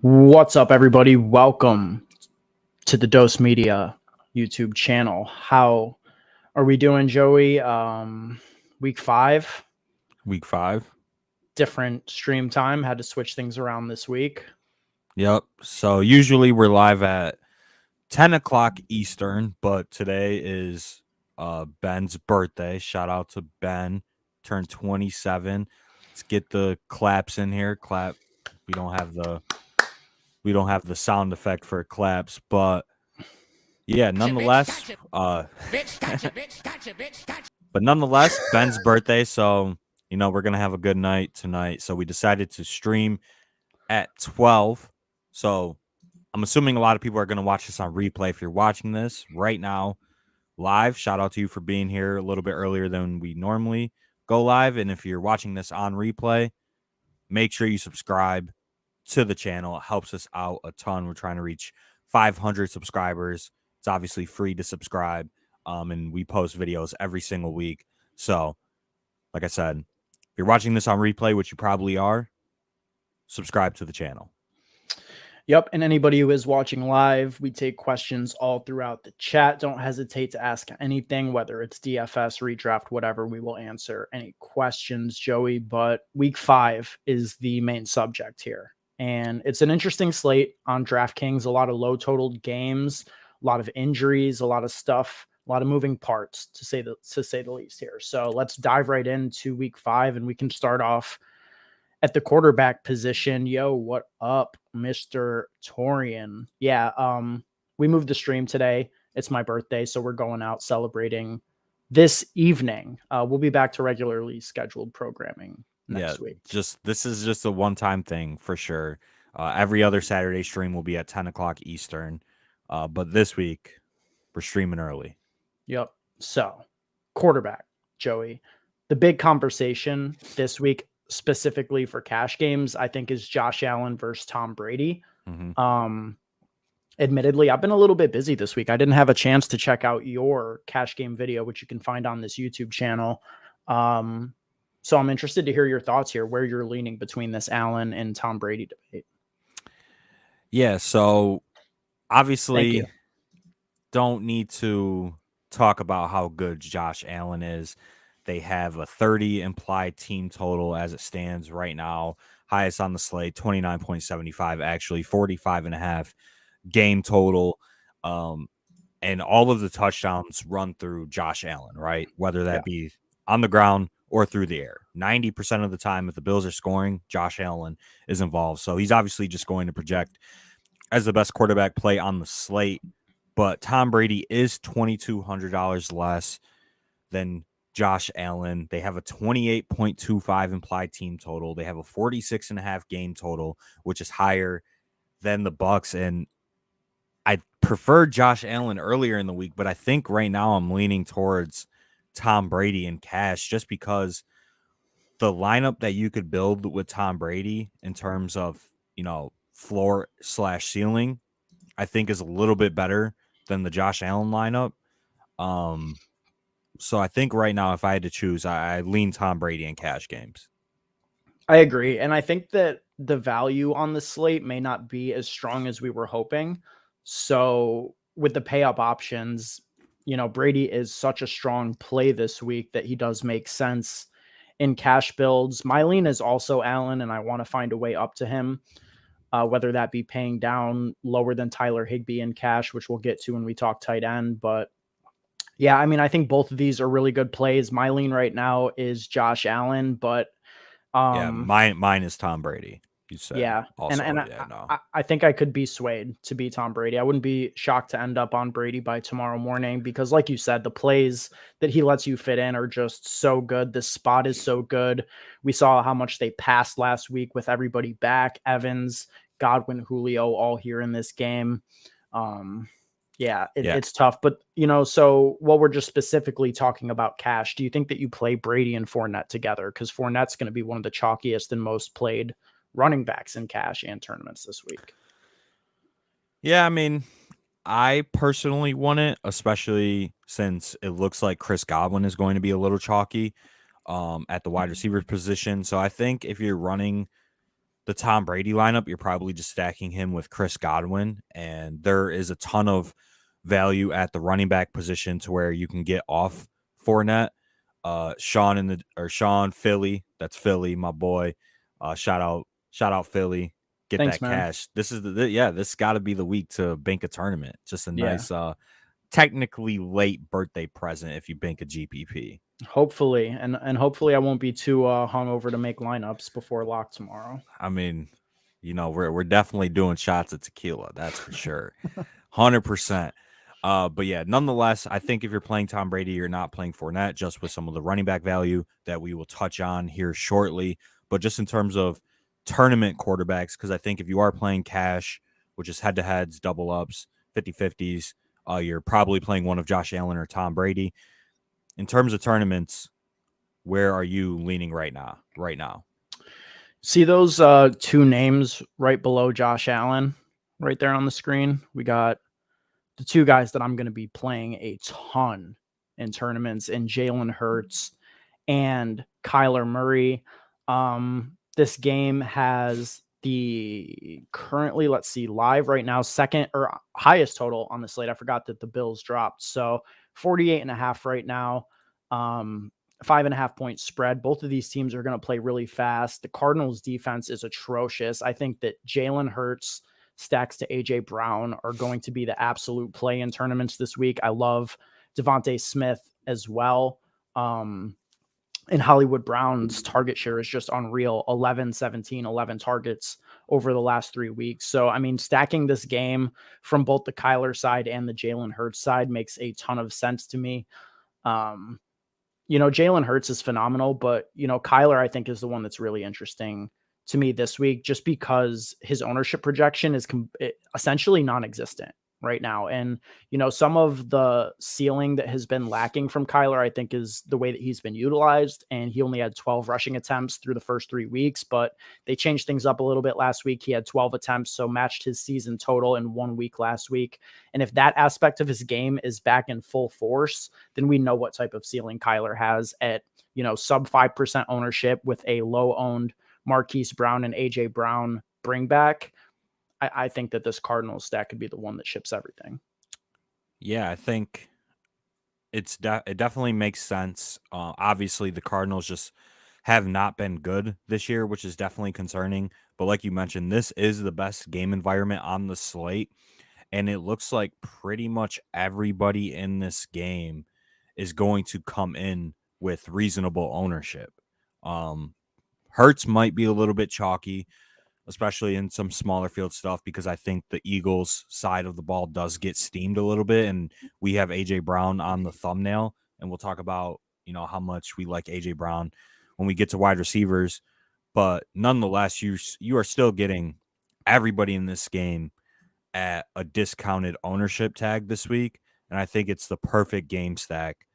What's up, everybody? Welcome to the Dose Media YouTube channel. How are we doing, Joey? Week 5. Week 5. Different stream time. Had to switch things around this week. Yep. So usually we're live at 10 o'clock Eastern, but today is Ben's birthday. Shout out to Ben. Turned 27. Let's get the claps in here. Clap. We don't have the sound effect for claps, but yeah, nonetheless, but nonetheless, Ben's birthday. So, we're going to have a good night tonight. So we decided to stream at 12. So I'm assuming a lot of people are going to watch this on replay. If you're watching this right now live, shout out to you for being here a little bit earlier than we normally go live. And if you're watching this on replay, make sure you subscribe to the channel. It helps us out a ton. We're trying to reach 500 subscribers. It's obviously free to subscribe, and we post videos every single week. So, like I said, if you're watching this on replay, which you probably are, subscribe to the channel. Yep, and anybody who is watching live, we take questions all throughout the chat. Don't hesitate to ask anything, whether it's DFS, redraft, whatever. We will answer any questions, Joey. But week 5 is the main subject here. And it's an interesting slate on DraftKings, a lot of low-totaled games, a lot of injuries, a lot of stuff, a lot of moving parts, to say the least here. So let's dive right into week 5, and we can start off at the quarterback position. Yo, what up, Mr. Torian? Yeah, we moved the stream today. It's my birthday, so we're going out celebrating this evening. We'll be back to regularly scheduled programming next week. This is just a one-time thing for sure. Every other Saturday stream will be at 10 o'clock Eastern. But this week, we're streaming early. Yep. So, quarterback, Joey. The big conversation this week, specifically for cash games, I think is Josh Allen versus Tom Brady. Mm-hmm. Admittedly, I've been a little bit busy this week. I didn't have a chance to check out your cash game video, which you can find on this YouTube channel. So I'm interested to hear your thoughts here, where you're leaning between this Allen and Tom Brady debate. Yeah, so obviously don't need to talk about how good Josh Allen is. They have a 30 implied team total as it stands right now. Highest on the slate, 29.75, actually 45.5 game total. And all of the touchdowns run through Josh Allen, right? Whether that be on the ground or through the air. 90% of the time, if the Bills are scoring, Josh Allen is involved. So he's obviously just going to project as the best quarterback play on the slate. But Tom Brady is $2,200 less than Josh Allen. They have a 28.25 implied team total. They have a 46.5 game total, which is higher than the Bucks. And I preferred Josh Allen earlier in the week, but I think right now I'm leaning towards Tom Brady in cash, just because the lineup that you could build with Tom Brady in terms of, floor / ceiling, I think is a little bit better than the Josh Allen lineup. So I think right now, if I had to choose, I lean Tom Brady in cash games. I agree. And I think that the value on the slate may not be as strong as we were hoping. So with the pay up options, Brady is such a strong play this week that he does make sense in cash builds. My lean is also Allen, and I want to find a way up to him. whether that be paying down lower than Tyler Higbee in cash, which we'll get to when we talk tight end. But yeah, I mean, I think both of these are really good plays. My lean right now is Josh Allen, but mine is Tom Brady. You said, yeah, also, and I think I could be swayed to be Tom Brady. I wouldn't be shocked to end up on Brady by tomorrow morning because, like you said, the plays that he lets you fit in are just so good. This spot is so good. We saw how much they passed last week with everybody back. Evans, Godwin, Julio, all here in this game. It's tough. But, so while we're just specifically talking about cash, do you think that you play Brady and Fournette together? Because Fournette's going to be one of the chalkiest and most played running backs in cash and tournaments this week. Yeah, I mean, I personally want it, especially since it looks like Chris Godwin is going to be a little chalky at the wide receiver position. So I think if you're running the Tom Brady lineup, you're probably just stacking him with Chris Godwin. And there is a ton of value at the running back position to where you can get off Fournette. Sean Philly, that's Philly, my boy. Shout out Philly. Thanks, that man. Cash. This is this got to be the week to bank a tournament. Just a nice, technically late birthday present if you bank a GPP. Hopefully, and hopefully I won't be too hungover to make lineups before lock tomorrow. I mean, we're definitely doing shots of tequila. That's for sure, 100%. But yeah, nonetheless, I think if you're playing Tom Brady, you're not playing Fournette, just with some of the running back value that we will touch on here shortly. But just in terms of tournament quarterbacks, because I think if you are playing cash, which is head-to-heads, double-ups, 50-50s, you're probably playing one of Josh Allen or Tom Brady. In terms of tournaments, where are you leaning right now? See those two names right below Josh Allen right there on the screen? We got the two guys that I'm going to be playing a ton in tournaments in Jalen Hurts and Kyler Murray. This game has the currently, let's see, live right now, second or highest total on the slate. I forgot that the Bills dropped. So 48.5 right now, 5.5 point spread. Both of these teams are going to play really fast. The Cardinals defense is atrocious. I think that Jalen Hurts stacks to AJ Brown are going to be the absolute play in tournaments this week. I love Devontae Smith as well. And Hollywood Brown's target share is just unreal. 11 targets over the last 3 weeks. So, I mean, stacking this game from both the Kyler side and the Jalen Hurts side makes a ton of sense to me. Jalen Hurts is phenomenal, but, Kyler, I think, is the one that's really interesting to me this week, just because his ownership projection is essentially non-existent right now. And, some of the ceiling that has been lacking from Kyler, I think, is the way that he's been utilized. And he only had 12 rushing attempts through the first 3 weeks, but they changed things up a little bit last week. He had 12 attempts, so matched his season total in 1 week last week. And if that aspect of his game is back in full force, then we know what type of ceiling Kyler has at, sub 5% ownership with a low owned Marquise Brown and AJ Brown bring back. I think that this Cardinals stack could be the one that ships everything. Yeah, I think it definitely makes sense. Obviously, the Cardinals just have not been good this year, which is definitely concerning. But like you mentioned, this is the best game environment on the slate. And it looks like pretty much everybody in this game is going to come in with reasonable ownership. Hurts might be a little bit chalky, especially in some smaller field stuff, because I think the Eagles side of the ball does get steamed a little bit. And we have AJ Brown on the thumbnail, and we'll talk about, how much we like AJ Brown when we get to wide receivers. But nonetheless, you are still getting everybody in this game at a discounted ownership tag this week. And I think it's the perfect game stack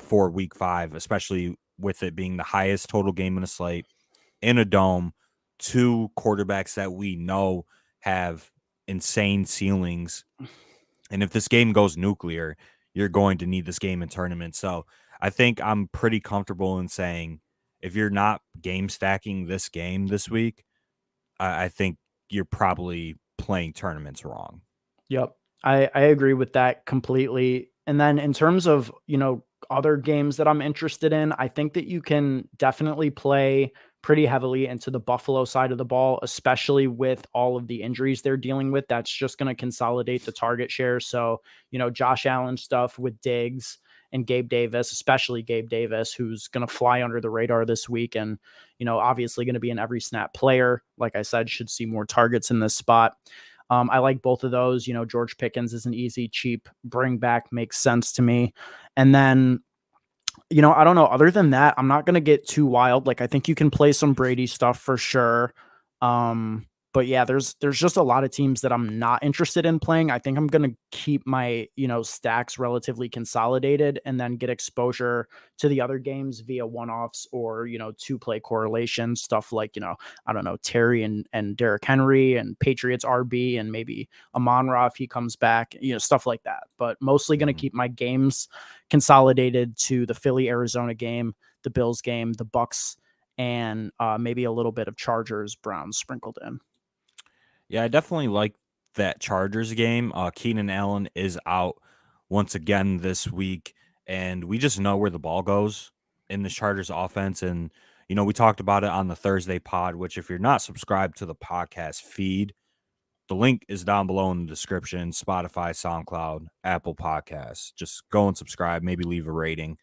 for week 5, especially with it being the highest total game in the slate in a dome. 2 quarterbacks that we know have insane ceilings. And if this game goes nuclear, you're going to need this game in tournament. So I think I'm pretty comfortable in saying if you're not game stacking this game this week, I think you're probably playing tournaments wrong. Yep. I agree with that completely. And then in terms of, other games that I'm interested in, I think that you can definitely play pretty heavily into the Buffalo side of the ball, especially with all of the injuries they're dealing with. That's just going to consolidate the target share. So, Josh Allen stuff with Diggs and Gabe Davis, especially Gabe Davis, who's going to fly under the radar this week. And, obviously going to be an every snap player. Like I said, should see more targets in this spot. I like both of those. George Pickens is an easy, cheap bring back, makes sense to me. And then, I don't know. Other than that, I'm not going to get too wild. Like, I think you can play some Brady stuff for sure. But yeah, there's just a lot of teams that I'm not interested in playing. I think I'm going to keep my, stacks relatively consolidated and then get exposure to the other games via one-offs or, 2-play correlation stuff like, I don't know, Terry and Derrick Henry and Patriots RB and maybe Amon-Ra if he comes back, stuff like that. But mostly going to keep my games consolidated to the Philly-Arizona game, the Bills game, the Bucks, and maybe a little bit of Chargers, Browns sprinkled in. Yeah, I definitely like that Chargers game. Keenan Allen is out once again this week, and we just know where the ball goes in the Chargers offense. And, we talked about it on the Thursday pod, which if you're not subscribed to the podcast feed, the link is down below in the description, Spotify, SoundCloud, Apple Podcasts. Just go and subscribe, maybe leave a rating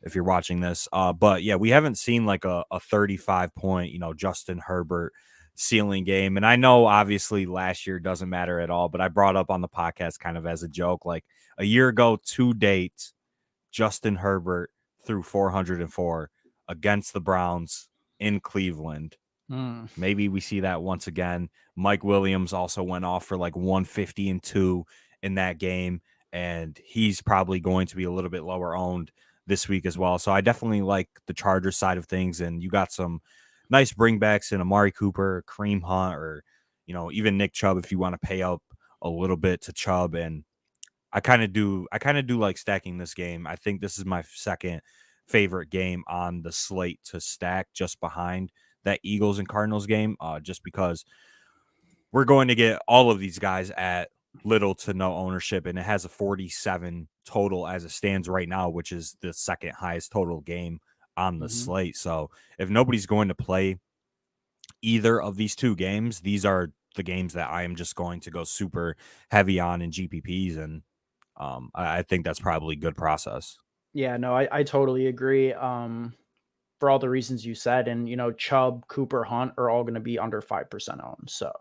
if you're watching this. But yeah, we haven't seen like a 35-point, Justin Herbert ceiling game. And I know obviously last year doesn't matter at all, but I brought up on the podcast kind of as a joke, like a year ago to date, Justin Herbert threw 404 against the Browns in Cleveland. Maybe we see that once again. Mike Williams also went off for like 150-2 in that game, and he's probably going to be a little bit lower owned this week as well. So I definitely like the Chargers side of things, and you got some nice bringbacks in Amari Cooper, Kareem Hunt, or even Nick Chubb if you want to pay up a little bit to Chubb. And I kind of do like stacking this game. I think this is my second favorite game on the slate to stack, just behind that Eagles and Cardinals game, just because we're going to get all of these guys at little to no ownership, and it has a 47 total as it stands right now, which is the second highest total game on the slate. So if nobody's going to play either of these two games, these are the games that I am just going to go super heavy on in GPPs, and I think that's probably good process. Yeah, no, I totally agree. For all the reasons you said, and Chubb, Cooper, Hunt are all going to be under 5% owned. So,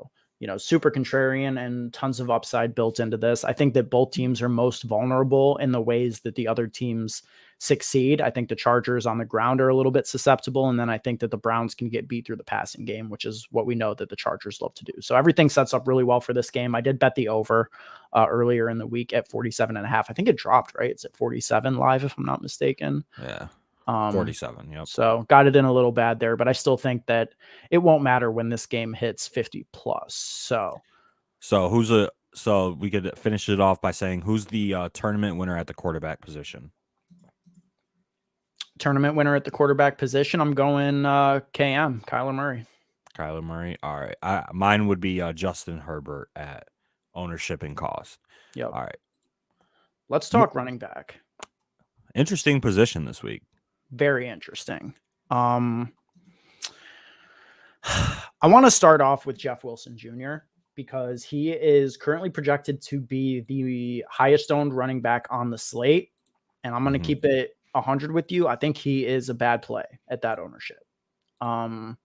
super contrarian and tons of upside built into this. I think that both teams are most vulnerable in the ways that the other teams succeed. I think the Chargers on the ground are a little bit susceptible. And then I think that the Browns can get beat through the passing game, which is what we know that the Chargers love to do. So everything sets up really well for this game. I did bet the over earlier in the week at 47.5. I think it dropped, right? It's at 47 live, if I'm not mistaken. Yeah. 47. Yep. So got it in a little bad there, but I still think that it won't matter when this game hits 50 plus. So we could finish it off by saying who's the tournament winner at the quarterback position? Tournament winner at the quarterback position, I'm going KM, Kyler Murray. Kyler Murray. All right. Mine would be Justin Herbert at ownership and cost. Yep. All right. Let's talk running back. Interesting position this week. Very interesting. I want to start off with Jeff Wilson Jr. because he is currently projected to be the highest owned running back on the slate. And I'm going to keep it 100 with you. I think he is a bad play at that ownership. I'm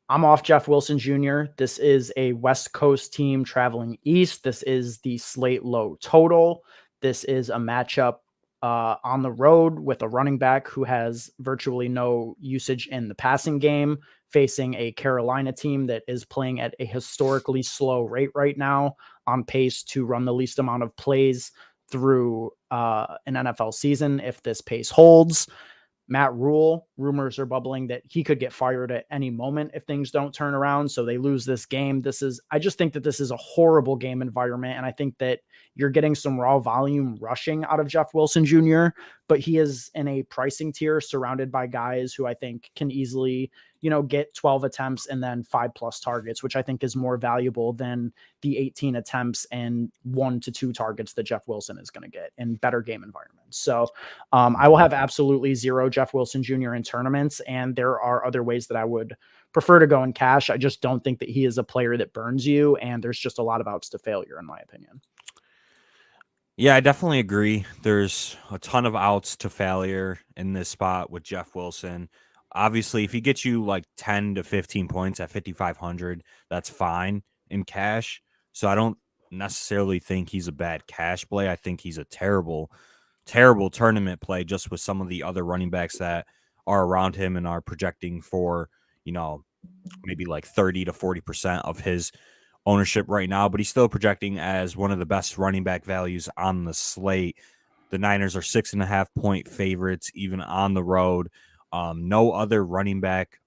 off Jeff Wilson Jr. This is a West Coast team traveling east. This is the slate low total. This is a matchup on the road with a running back who has virtually no usage in the passing game, facing a Carolina team that is playing at a historically slow rate right now, on pace to run the least amount of plays through an NFL season if this pace holds. Matt Rule, rumors are bubbling that he could get fired at any moment if things don't turn around. So they lose this game. I just think that this is a horrible game environment. And I think that you're getting some raw volume rushing out of Jeff Wilson Jr., but he is in a pricing tier surrounded by guys who I think can easily, get 12 attempts and then 5+ targets, which I think is more valuable than the 18 attempts and 1 to 2 targets that Jeff Wilson is going to get in better game environments. So I will have absolutely 0 Jeff Wilson Jr. in tournaments, and there are other ways that I would prefer to go in cash. I just don't think that he is a player that burns you, and there's just a lot of outs to failure, in my opinion. Yeah, I definitely agree. There's a ton of outs to failure in this spot with Jeff Wilson. Obviously, if he gets you like 10 to 15 points at 5,500, that's fine in cash. So I don't necessarily think he's a bad cash play. I think he's a terrible tournament play just with some of the other running backs that are around him and are projecting for, maybe like 30 to 40% of his ownership right now, but he's still projecting as one of the best running back values on the slate. The Niners are 6.5-point favorites, even on the road. No other running back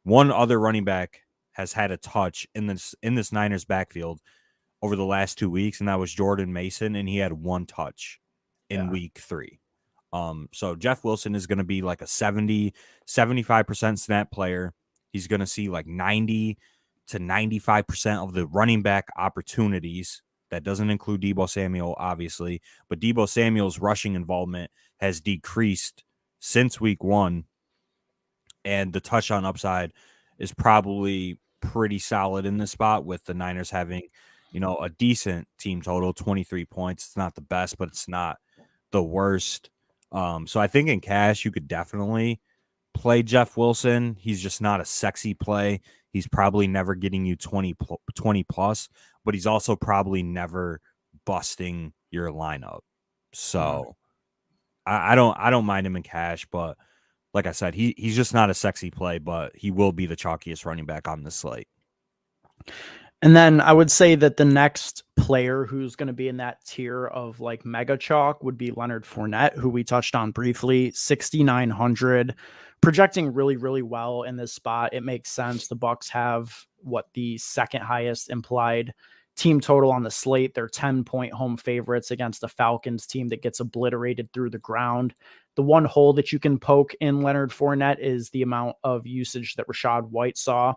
one other running back has had a touch in this Niners backfield over the last 2 weeks, and that was Jordan Mason, and he had 1 touch in week 3. So Jeff Wilson is going to be like a 75% snap player. He's going to see like 90 to 95% of the running back opportunities. That doesn't include Deebo Samuel, obviously, but Deebo Samuel's rushing involvement has decreased since week 1, and the touchdown upside is probably pretty solid in this spot with the Niners having, a decent team total, 23 points. It's not the best, but it's not the worst. So I think in cash, you could definitely play Jeff Wilson. He's just not a sexy play. He's probably never getting you 20 plus, but he's also probably never busting your lineup. So I don't mind him in cash, but like I said, he's just not a sexy play, but he will be the chalkiest running back on the slate. And then I would say that the next player who's going to be in that tier of like mega chalk would be Leonard Fournette, who we touched on briefly, 6,900, projecting really, really well in this spot. It makes sense. The Bucs have the second highest implied team total on the slate. They're 10-point home favorites against the Falcons team that gets obliterated through the ground. The one hole that you can poke in Leonard Fournette is the amount of usage that Rachaad White saw.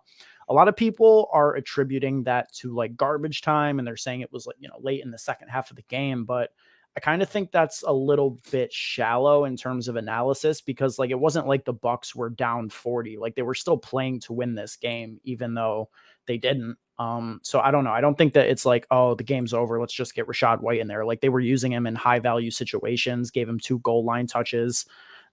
A lot of people are attributing that to like garbage time, and they're saying it was like, late in the second half of the game. But I kind of think that's a little bit shallow in terms of analysis, because like, it wasn't like the Bucs were down 40, like they were still playing to win this game, even though they didn't. So I don't know. I don't think that it's like, oh, the game's over, let's just get Rachaad White in there. Like they were using him in high value situations, gave him 2 goal line touches.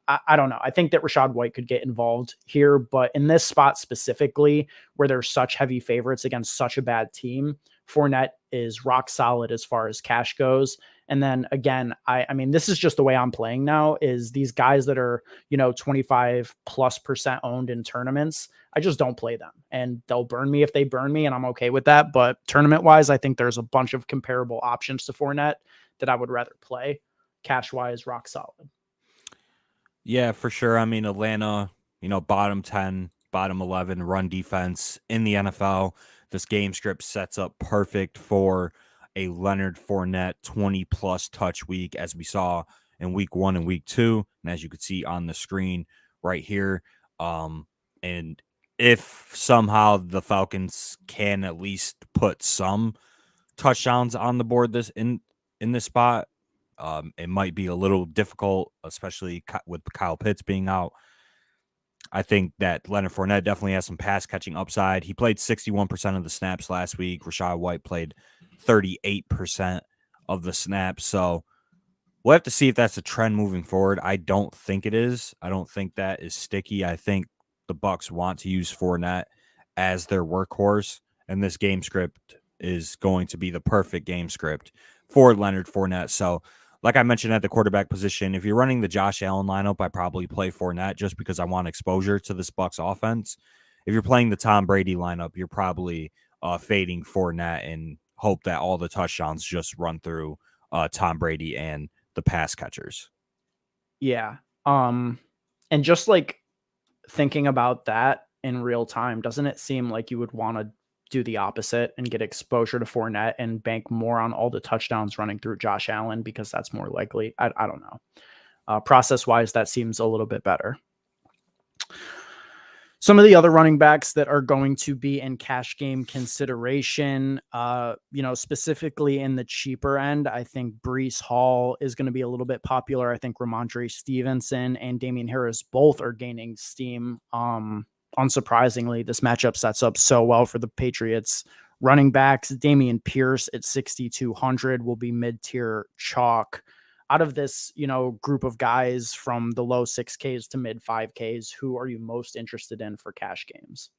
I don't know. I think that Rachaad White could get involved here, but in this spot specifically, where there's such heavy favorites against such a bad team, Fournette is rock solid as far as cash goes. And then again, I mean, this is just the way I'm playing now, is these guys that are, 25+% owned in tournaments, I just don't play them, and they'll burn me if they burn me, and I'm okay with that. But tournament wise, I think there's a bunch of comparable options to Fournette that I would rather play. Cash wise, rock solid. Yeah, for sure. I mean, Atlanta, bottom 10, bottom 11 run defense in the NFL. This game script sets up perfect for a Leonard Fournette 20+ touch week, as we saw in week 1 and week 2. And as you could see on the screen right here. And if somehow the Falcons can at least put some touchdowns on the board in this spot, it might be a little difficult, especially with Kyle Pitts being out. I think that Leonard Fournette definitely has some pass catching upside. He played 61% of the snaps last week. Rachaad White played 38% of the snaps. So we'll have to see if that's a trend moving forward. I don't think it is. I don't think that is sticky. I think the Bucs want to use Fournette as their workhorse, and this game script is going to be the perfect game script for Leonard Fournette. So like I mentioned at the quarterback position, if you're running the Josh Allen lineup, I probably play Fournette just because I want exposure to this Bucs offense. If you're playing the Tom Brady lineup, you're probably fading Fournette and hope that all the touchdowns just run through Tom Brady and the pass catchers. Yeah. And just like thinking about that in real time, doesn't it seem like you would want to do the opposite and get exposure to Fournette and bank more on all the touchdowns running through Josh Allen, because that's more likely? I don't know. Process wise, that seems a little bit better. Some of the other running backs that are going to be in cash game consideration, specifically in the cheaper end, I think Breece Hall is going to be a little bit popular. I think Ramondre Stevenson and Damian Harris both are gaining steam. Unsurprisingly, this matchup sets up so well for the Patriots. Running backs, Dameon Pierce at 6,200 will be mid-tier chalk. Out of this, group of guys from the low 6Ks to mid 5Ks, who are you most interested in for cash games?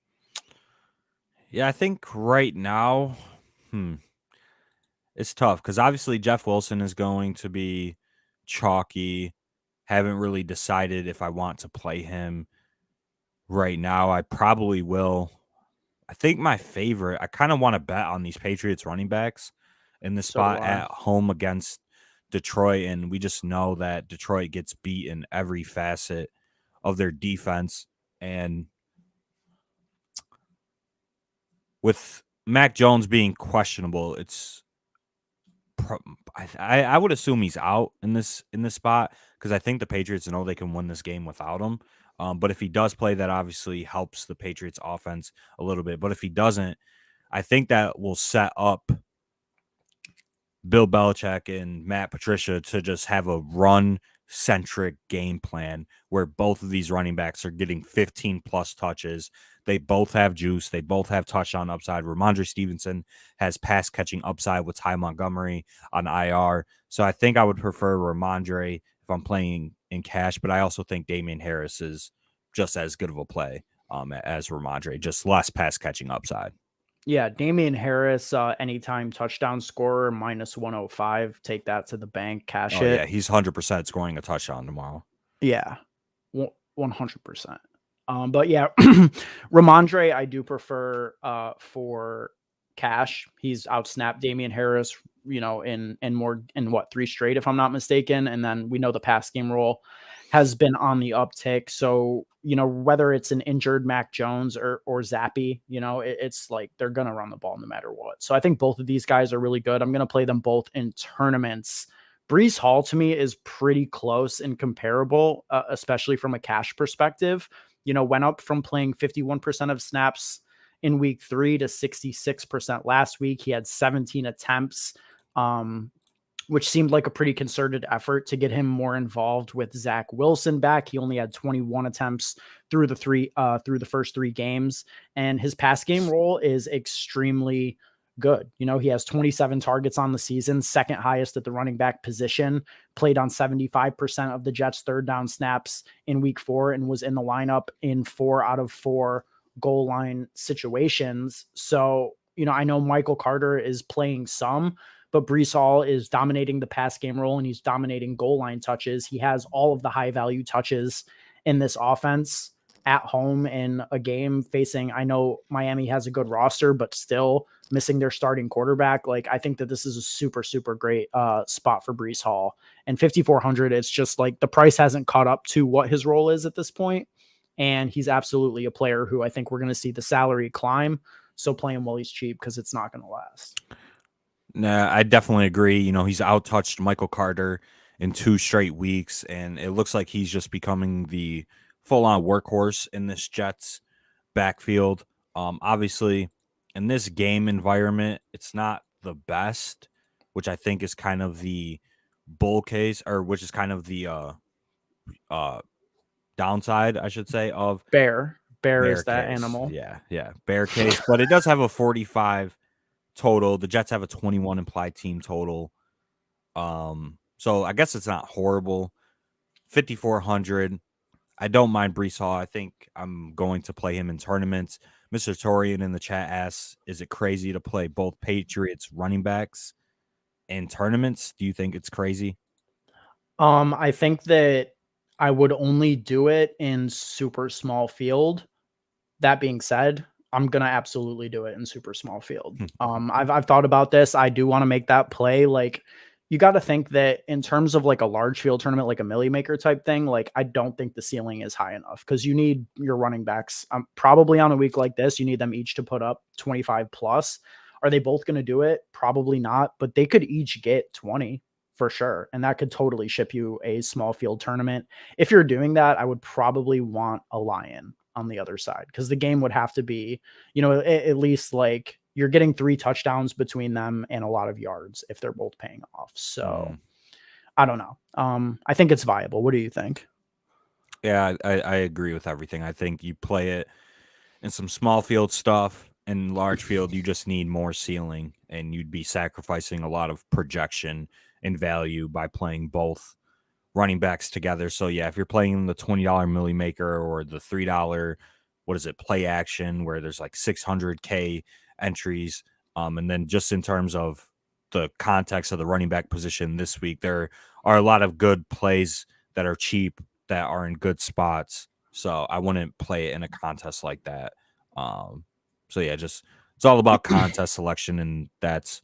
Yeah, I think right now, it's tough because obviously Jeff Wilson is going to be chalky. Haven't really decided if I want to play him right now. I probably will. I think my favorite, I kind of want to bet on these Patriots running backs in the spot at home against Detroit, and we just know that Detroit gets beat in every facet of their defense. And with Mac Jones being questionable, I would assume he's out in this spot because I think the Patriots know they can win this game without him. But if he does play, that obviously helps the Patriots offense a little bit. But if he doesn't, I think that will set up Bill Belichick and Matt Patricia to just have a run-centric game plan where both of these running backs are getting 15-plus touches. They both have juice. They both have touchdown upside. Ramondre Stevenson has pass-catching upside with Ty Montgomery on IR. So I think I would prefer Ramondre if I'm playing in cash, but I also think Damian Harris is just as good of a play as Ramondre, just less pass-catching upside. Yeah, Damian Harris, anytime touchdown scorer, -105. Take that to the bank, cash it. Yeah, he's 100% scoring a touchdown tomorrow. Yeah, 100%. But yeah, Ramondre, I do prefer for cash. He's outsnapped Damian Harris, in 3 straight, if I'm not mistaken. And then we know the pass game role has been on the uptick. So, whether it's an injured Mac Jones or Zappy, it's like they're going to run the ball no matter what. So I think both of these guys are really good. I'm going to play them both in tournaments. Breece Hall to me is pretty close and comparable, especially from a cash perspective. Went up from playing 51% of snaps in week 3 to 66% last week. He had 17 attempts, which seemed like a pretty concerted effort to get him more involved with Zach Wilson back. He only had 21 attempts through the first 3 games, and his pass game role is extremely good. He has 27 targets on the season, second highest at the running back position, played on 75% of the Jets' third down snaps in week 4, and was in the lineup in 4 out of 4 goal line situations. So, I know Michael Carter is playing some, but Breece Hall is dominating the pass game role and he's dominating goal line touches. He has all of the high value touches in this offense at home in a game facing, I know Miami has a good roster, but still missing their starting quarterback. Like, I think that this is a super, super great spot for Breece Hall. And 5,400, it's just like the price hasn't caught up to what his role is at this point. And he's absolutely a player who I think we're going to see the salary climb. So play him while he's cheap because it's not going to last. Nah, I definitely agree. He's outtouched Michael Carter in 2 straight weeks, and it looks like he's just becoming the full-on workhorse in this Jets backfield. Obviously, in this game environment, it's not the best, which I think is kind of the bull case, or which is kind of the downside, I should say, of Bear is that case. animal. Yeah, bear case, but it does have a 45 total. The Jets have a 21 implied team total. So I guess it's not horrible. 5,400. I don't mind Breece Hall. I think I'm going to play him in tournaments. Mr. Torian in the chat asks, is it crazy to play both Patriots running backs in tournaments? Do you think it's crazy? I think that I would only do it in super small field. That being said, I'm going to absolutely do it in super small field. I've thought about this. I do want to make that play. Like, you got to think that in terms of like a large field tournament, like a Millie Maker type thing, like I don't think the ceiling is high enough because you need your running backs. Probably on a week like this, you need them each to put up 25 plus. Are they both going to do it? Probably not, but they could each get 20. for sure. And that could totally ship you a small field tournament. If you're doing that, I would probably want a Lion on the other side, because the game would have to be, at least like you're getting 3 touchdowns between them and a lot of yards if they're both paying off. So I don't know. I think it's viable. What do you think? Yeah, I agree with everything. I think you play it in some small field stuff. In large field, you just need more ceiling, and you'd be sacrificing a lot of projection and value by playing both running backs together. So yeah, if you're playing the $20 Millie Maker or the $3, play action, where there's like 600K entries. And then just in terms of the context of the running back position this week, there are a lot of good plays that are cheap, that are in good spots. So I wouldn't play it in a contest like that. So yeah, just it's all about contest selection, and that's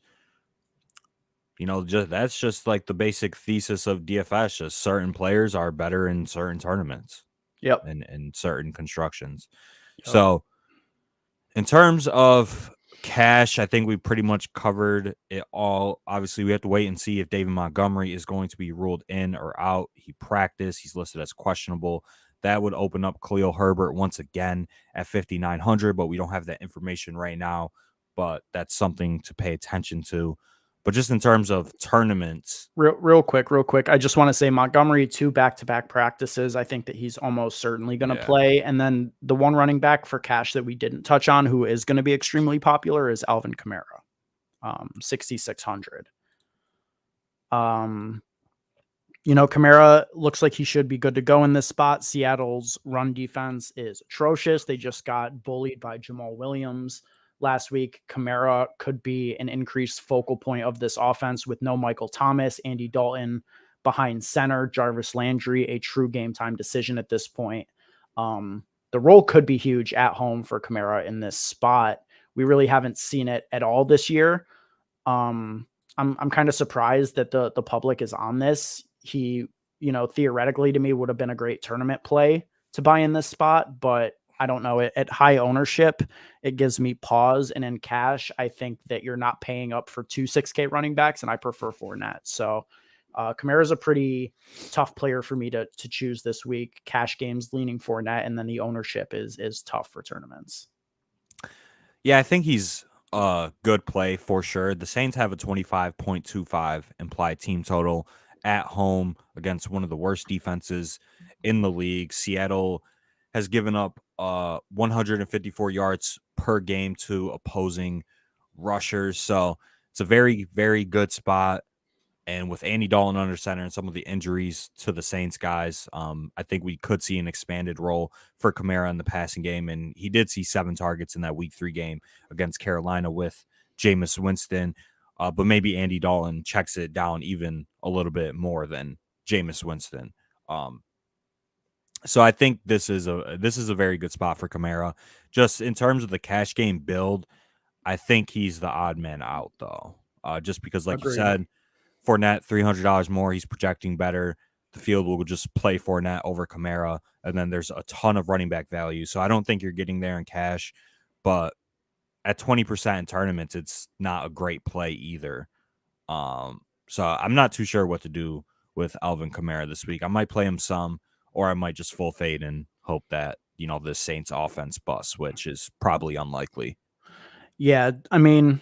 that's just like the basic thesis of DFS. Just certain players are better in certain tournaments. Yep. And certain constructions. Yep. So in terms of cash, I think we pretty much covered it all. Obviously, we have to wait and see if David Montgomery is going to be ruled in or out. He practiced. He's listed as questionable. That would open up Khalil Herbert once again at 5,900, but we don't have that information right now. But that's something to pay attention to. But just in terms of tournaments. Real quick. I just want to say Montgomery, 2 back-to-back practices. I think that he's almost certainly going to play. And then the one running back for cash that we didn't touch on, who is going to be extremely popular, is Alvin Kamara, 6,600. Kamara looks like he should be good to go in this spot. Seattle's run defense is atrocious. They just got bullied by Jamal Williams last week. Kamara could be an increased focal point of this offense with no Michael Thomas, Andy Dalton behind center, Jarvis Landry, a true game time decision at this point. The role could be huge at home for Kamara in this spot. We really haven't seen it at all this year. I'm kind of surprised that the public is on this. He, theoretically to me would have been a great tournament play to buy in this spot, but I don't know. At high ownership, it gives me pause. And in cash, I think that you're not paying up for 2 6K running backs, and I prefer Fournette. So Kamara is a pretty tough player for me to choose this week. Cash games leaning Fournette, and then the ownership is tough for tournaments. Yeah, I think he's a good play for sure. The Saints have a 25.25 implied team total at home against one of the worst defenses in the league. Seattle has given up 154 yards per game to opposing rushers. So it's a very, very good spot. And with Andy Dalton under center and some of the injuries to the Saints guys, I think we could see an expanded role for Kamara in the passing game. And he did see 7 targets in that week 3 game against Carolina with Jameis Winston. But maybe Andy Dalton checks it down even a little bit more than Jameis Winston. So I think this is a very good spot for Kamara. Just in terms of the cash game build, I think he's the odd man out, though. Just because, like you said, Fournette, $300 more. He's projecting better. The field will just play Fournette over Kamara, and then there's a ton of running back value. So I don't think you're getting there in cash, but at 20% in tournaments, it's not a great play either. So I'm not too sure what to do with Alvin Kamara this week. I might play him some, or I might just full fade and hope that, the Saints offense busts, which is probably unlikely. Yeah, I mean,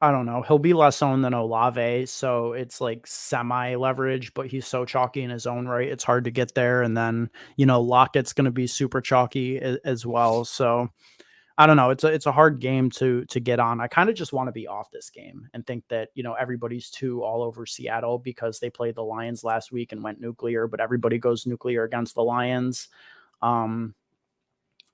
I don't know. He'll be less owned than Olave, so it's like semi-leverage, but he's so chalky in his own right, it's hard to get there. And then, Lockett's going to be super chalky as well. So I don't know. It's a hard game to get on. I kind of just want to be off this game and think that, everybody's too all over Seattle because they played the Lions last week and went nuclear, but everybody goes nuclear against the Lions.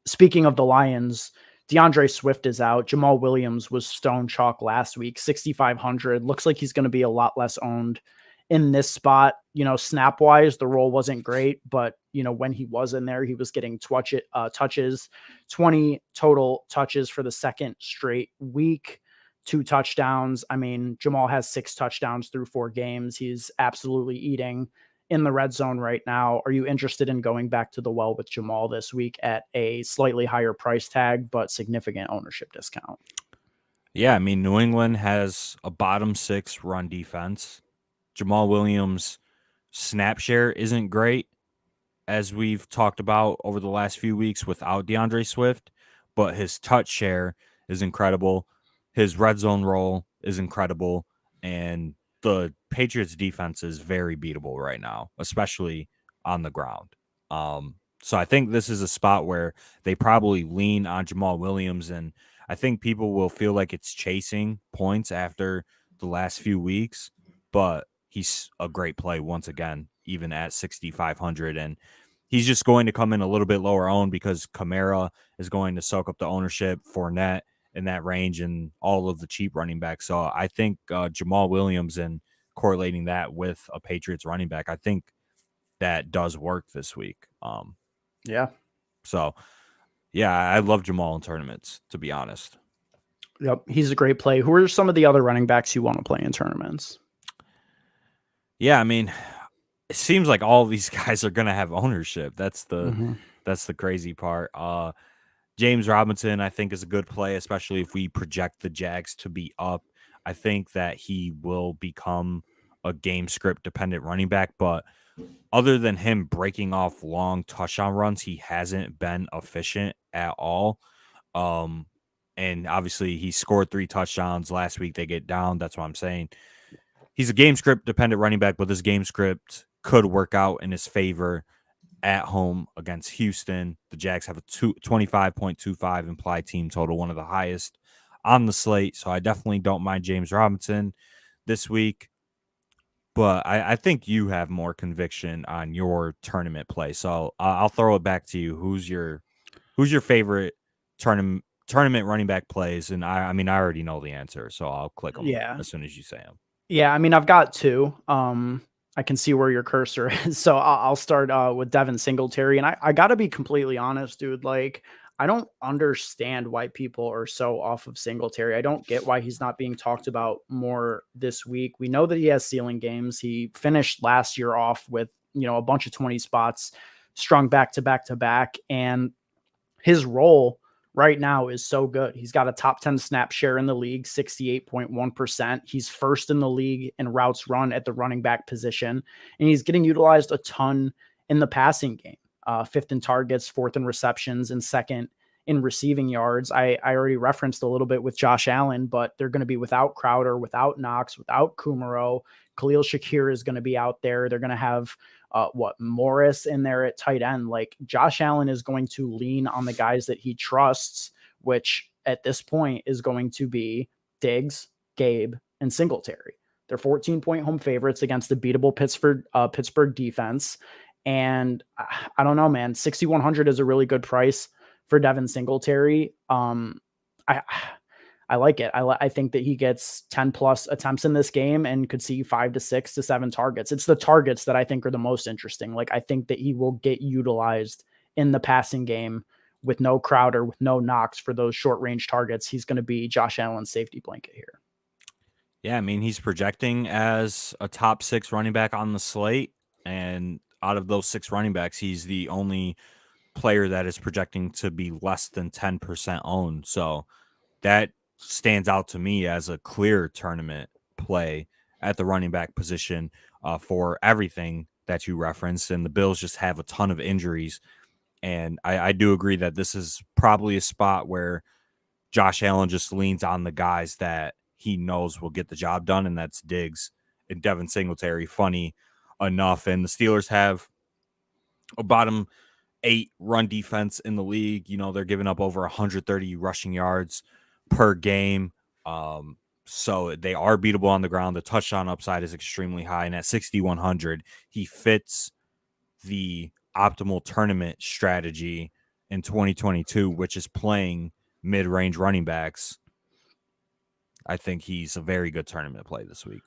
Speaking of the Lions, DeAndre Swift is out. Jamal Williams was stone chalk last week, 6,500. Looks like he's going to be a lot less owned in this spot. Snap wise, the role wasn't great, but when he was in there, he was getting touches, 20 total touches for the second straight week, 2 touchdowns. I mean, Jamal has 6 touchdowns through 4 games. He's absolutely eating in the red zone right now. Are you interested in going back to the well with Jamal this week at a slightly higher price tag, but significant ownership discount? Yeah, I mean, New England has a bottom 6 run defense. Jamal Williams' snap share isn't great, as we've talked about over the last few weeks without DeAndre Swift, but his touch share is incredible. His red zone role is incredible. And the Patriots defense is very beatable right now, especially on the ground. So I think this is a spot where they probably lean on Jamal Williams, and I think people will feel like it's chasing points after the last few weeks, but he's a great play once again, even at 6,500. And he's just going to come in a little bit lower owned because Kamara is going to soak up the ownership, Fournette in that range, and all of the cheap running backs. So I think Jamal Williams and correlating that with a Patriots running back, I think that does work this week. Yeah. So, yeah, I love Jamal in tournaments, to be honest. Yep. He's a great play. Who are some of the other running backs you want to play in tournaments? Yeah, I mean, it seems like all of these guys are going to have ownership. That's the crazy part. James Robinson, I think, is a good play, especially if we project the Jags to be up. I think that he will become a game script dependent running back, but other than him breaking off long touchdown runs, he hasn't been efficient at all. And obviously he scored 3 touchdowns last week. They get down. That's what I'm saying. He's a game script dependent running back, but this game script could work out in his favor at home against Houston. The Jags have a 25.25 implied team total, one of the highest on the slate. So I definitely don't mind James Robinson this week. But I think you have more conviction on your tournament play. So I'll throw it back to you. Who's your favorite tournament running back plays? And I mean, I already know the answer, so I'll click them as soon as you say them. Yeah, I mean, I've got 2. I can see where your cursor is. So I'll start with Devin Singletary. And I got to be completely honest, dude. Like, I don't understand why people are so off of Singletary. I don't get why he's not being talked about more this week. We know that he has ceiling games. He finished last year off with, a bunch of 20 spots strung back to back to back. And his role right now is so good. He's got a top 10 snap share in the league, 68.1%. He's first in the league in routes run at the running back position, and he's getting utilized a ton in the passing game. 5th in targets, 4th in receptions, and 2nd in receiving yards. I already referenced a little bit with Josh Allen, but they're going to be without Crowder, without Knox, without Kumaro. Khalil Shakir is going to be out there. They're going to have Morris in there at tight end. Like, Josh Allen is going to lean on the guys that he trusts, which at this point is going to be Diggs, Gabe, and Singletary. They're 14-point home favorites against the beatable Pittsburgh defense. And I don't know, man, 6,100 is a really good price for Devin Singletary. I like it. I think that he gets 10 plus attempts in this game and could see 5 to 6 to 7 targets. It's the targets that I think are the most interesting. Like, I think that he will get utilized in the passing game with no Crowder, with no Knox for those short range targets. He's going to be Josh Allen's safety blanket here. Yeah, I mean, he's projecting as a top 6 running back on the slate. And out of those 6 running backs, he's the only player that is projecting to be less than 10% owned. So that stands out to me as a clear tournament play at the running back position for everything that you referenced. And the Bills just have a ton of injuries. And I do agree that this is probably a spot where Josh Allen just leans on the guys that he knows will get the job done, and that's Diggs and Devin Singletary, funny enough. And the Steelers have a bottom 8 run defense in the league. They're giving up over 130 rushing yards per game. So they are beatable on the ground. The touchdown upside is extremely high. And at 6,100, he fits the optimal tournament strategy in 2022, which is playing mid-range running backs. I think he's a very good tournament play this week.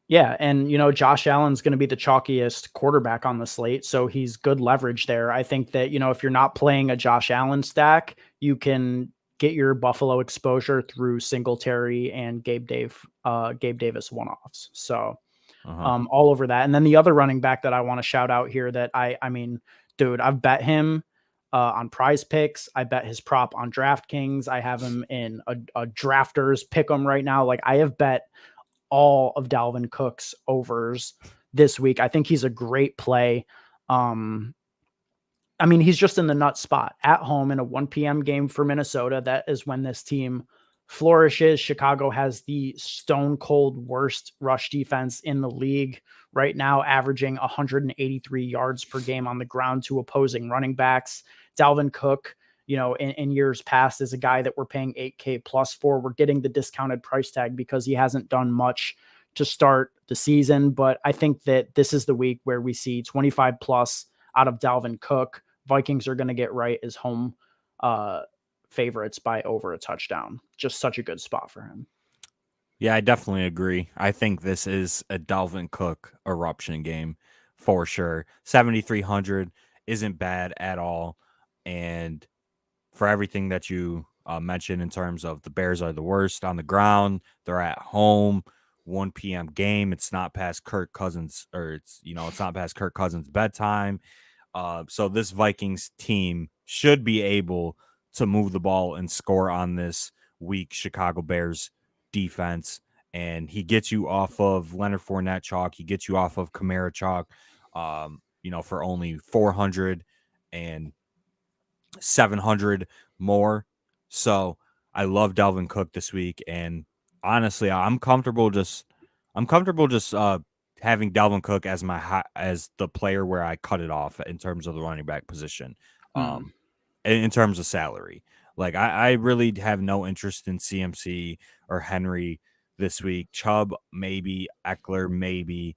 Yeah, and Josh Allen's going to be the chalkiest quarterback on the slate, so he's good leverage there. I think that if you're not playing a Josh Allen stack, you can get your Buffalo exposure through Singletary and Gabe Davis one-offs. So all over that. And then the other running back that I want to shout out here that I mean, dude, I've bet him on Prize Picks. I bet his prop on DraftKings. I have him in a drafters pick 'em right now. Like I have bet all of Dalvin Cook's overs this week. I think he's a great play. I mean, he's just in the nut spot at home in a 1 p.m. game for Minnesota. That is when this team flourishes. Chicago has the stone cold worst rush defense in the league right now, averaging 183 yards per game on the ground to opposing running backs. Dalvin Cook, in years past is a guy that we're paying $8K plus for. We're getting the discounted price tag because he hasn't done much to start the season. But I think that this is the week where we see 25 plus out of Dalvin Cook. Vikings are going to get right as home favorites by over a touchdown. Just such a good spot for him. Yeah, I definitely agree. I think this is a Dalvin Cook eruption game for sure. 7,300 isn't bad at all. And for everything that you mentioned in terms of the Bears are the worst on the ground, they're at home, 1 p.m. game. It's not past Kirk Cousins, or it's not past Kirk Cousins' bedtime. So this Vikings team should be able to move the ball and score on this weak Chicago Bears defense. And he gets you off of Leonard Fournette chalk. He gets you off of Kamara chalk, for only 400 and 700 more. So I love Dalvin Cook this week. And honestly, I'm comfortable just having Dalvin Cook as as the player where I cut it off in terms of the running back position, in terms of salary. Like I really have no interest in CMC or Henry this week. Chubb, maybe. Eckler, maybe.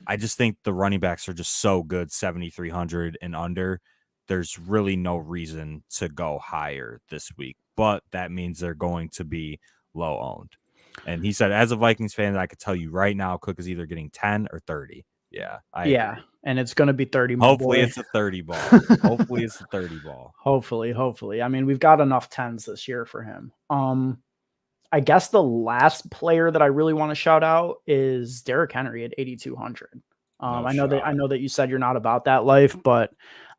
I just think the running backs are just so good, 7,300 and under. There's really no reason to go higher this week, but that means they're going to be low owned. And he said, as a Vikings fan, I could tell you right now, Cook is either getting 10 or 30. Yeah. Agree. And it's going to be 30. Hopefully it's a 30 ball. Hopefully it's a 30 ball. Hopefully. I mean, we've got enough 10s this year for him. I guess the last player that I really want to shout out is Derrick Henry at 8,200. I know that you said you're not about that life, but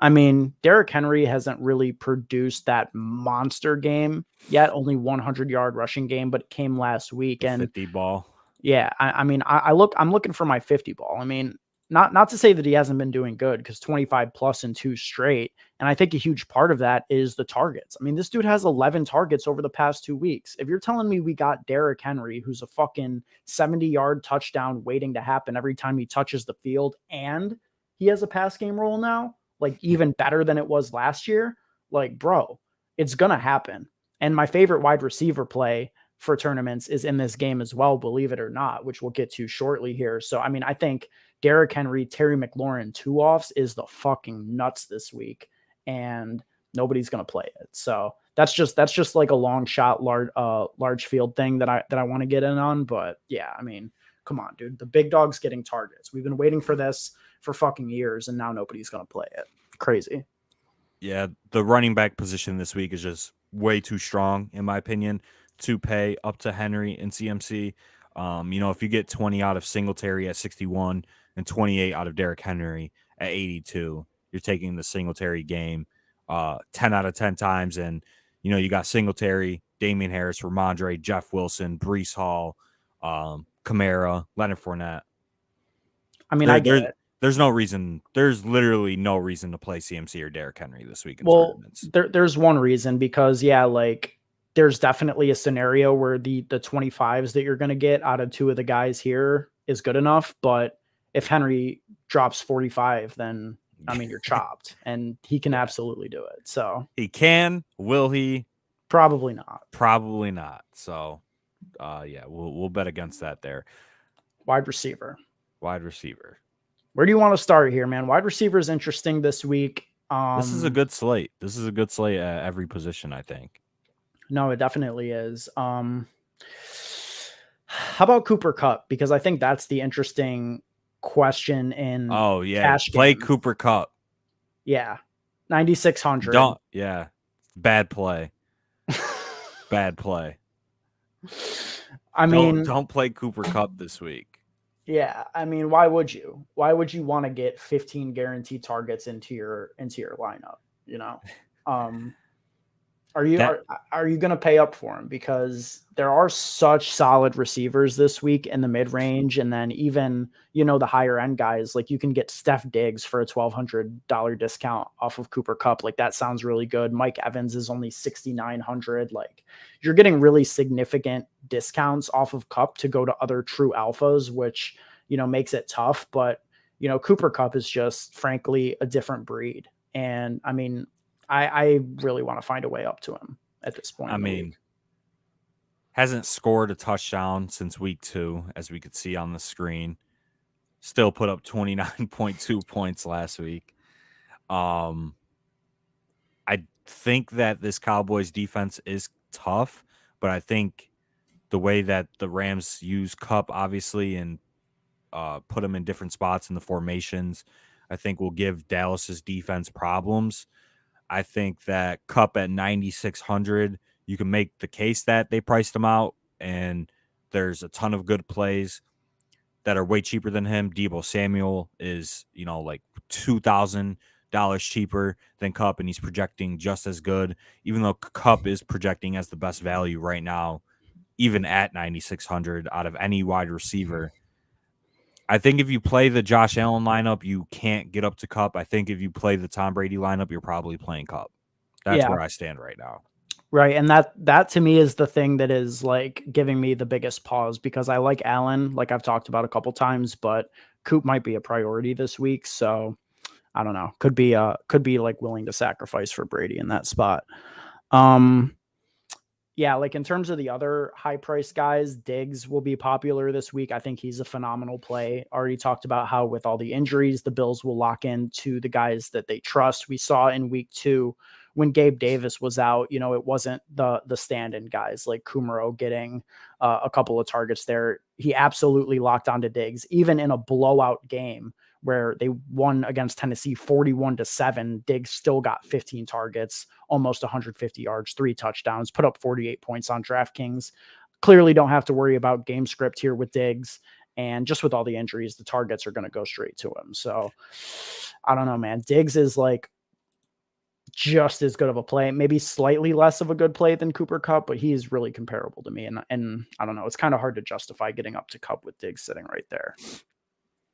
I mean, Derrick Henry hasn't really produced that monster game yet. Only 100-yard rushing game, but it came last week. And 50 ball. Yeah, I'm looking for my 50 ball. I mean, not to say that he hasn't been doing good, because 25 plus in 2 straight. And I think a huge part of that is the targets. I mean, this dude has 11 targets over the past 2 weeks. If you're telling me we got Derrick Henry, who's a fucking 70-yard touchdown waiting to happen every time he touches the field, and he has a pass game role now, like even better than it was last year, like, bro, it's going to happen. And my favorite wide receiver play for tournaments is in this game as well, believe it or not, which we'll get to shortly here. So, I mean, I think Derrick Henry, Terry McLaurin, 2-offs is the fucking nuts this week, and nobody's going to play it. So that's just like a long shot, large field thing that I want to get in on. But yeah, I mean, come on, dude, the big dog's getting targets. We've been waiting for this for fucking years, and now nobody's going to play it. Crazy. Yeah. The running back position this week is just way too strong, in my opinion, to pay up to Henry and CMC. If you get 20 out of Singletary at 61 and 28 out of Derrick Henry at 82, you're taking the Singletary game 10 out of 10 times. And, you got Singletary, Damian Harris, Ramondre, Jeff Wilson, Breece Hall, Kamara, Leonard Fournette. I mean, I get it. There's literally no reason to play CMC or Derrick Henry this week in tournaments. There's one reason, because there's definitely a scenario where the 25s that you're going to get out of 2 of the guys here is good enough. But if Henry drops 45, then I mean, you're chopped, and he can absolutely do it. So he can. Will he? Probably not. Probably not. So, we'll bet against that there. Wide receiver. Where do you want to start here, man? Wide receiver is interesting this week. This is a good slate. At every position, I think. No, it definitely is. How about Cooper Kupp? Because I think that's the interesting question in cash play game. Cooper Kupp. Yeah. 9,600. Bad play. Bad play. I mean, don't play Cooper Kupp this week. Yeah, I mean, why would you? Why would you want to get 15 guaranteed targets into your lineup? Are you going to pay up for him? Because there are such solid receivers this week in the mid range, and then even the higher end guys, like you can get Steph Diggs for a $1,200 discount off of Cooper Kupp. Like that sounds really good. Mike Evans is only $6,900. Like you're getting really significant discounts off of Kupp to go to other true alphas, which makes it tough. But Cooper Kupp is just frankly a different breed, and I mean. I really want to find a way up to him at this point. I mean, hasn't scored a touchdown since week 2, as we could see on the screen. Still put up 29.2 points last week. I think that this Cowboys defense is tough, but I think the way that the Rams use Kupp, obviously, and put him in different spots in the formations, I think will give Dallas's defense problems. I think that Kupp at 9,600, you can make the case that they priced him out, and there's a ton of good plays that are way cheaper than him. Deebo Samuel is, like $2,000 cheaper than Kupp, and he's projecting just as good, even though Kupp is projecting as the best value right now, even at 9,600 out of any wide receiver. I think if you play the Josh Allen lineup, you can't get up to Kupp. I think if you play the Tom Brady lineup, you're probably playing Kupp. That's where I stand right now. Right. And that to me is the thing that is like giving me the biggest pause, because I like Allen, like I've talked about a couple times, but Coop might be a priority this week. So I don't know. Could be like willing to sacrifice for Brady in that spot. Yeah, like in terms of the other high price guys, Diggs will be popular this week. I think he's a phenomenal play. Already talked about how with all the injuries, the Bills will lock into the guys that they trust. We saw in week 2 when Gabe Davis was out, it wasn't the stand-in guys like Kumaro getting a couple of targets there. He absolutely locked onto Diggs, even in a blowout game where they won against Tennessee 41-7. Diggs still got 15 targets, almost 150 yards, 3 touchdowns, put up 48 points on DraftKings. Clearly don't have to worry about game script here with Diggs. And just with all the injuries, the targets are going to go straight to him. So I don't know, man. Diggs is like just as good of a play, maybe slightly less of a good play than Cooper Kupp, but he's really comparable to me. And I don't know, it's kind of hard to justify getting up to Kupp with Diggs sitting right there.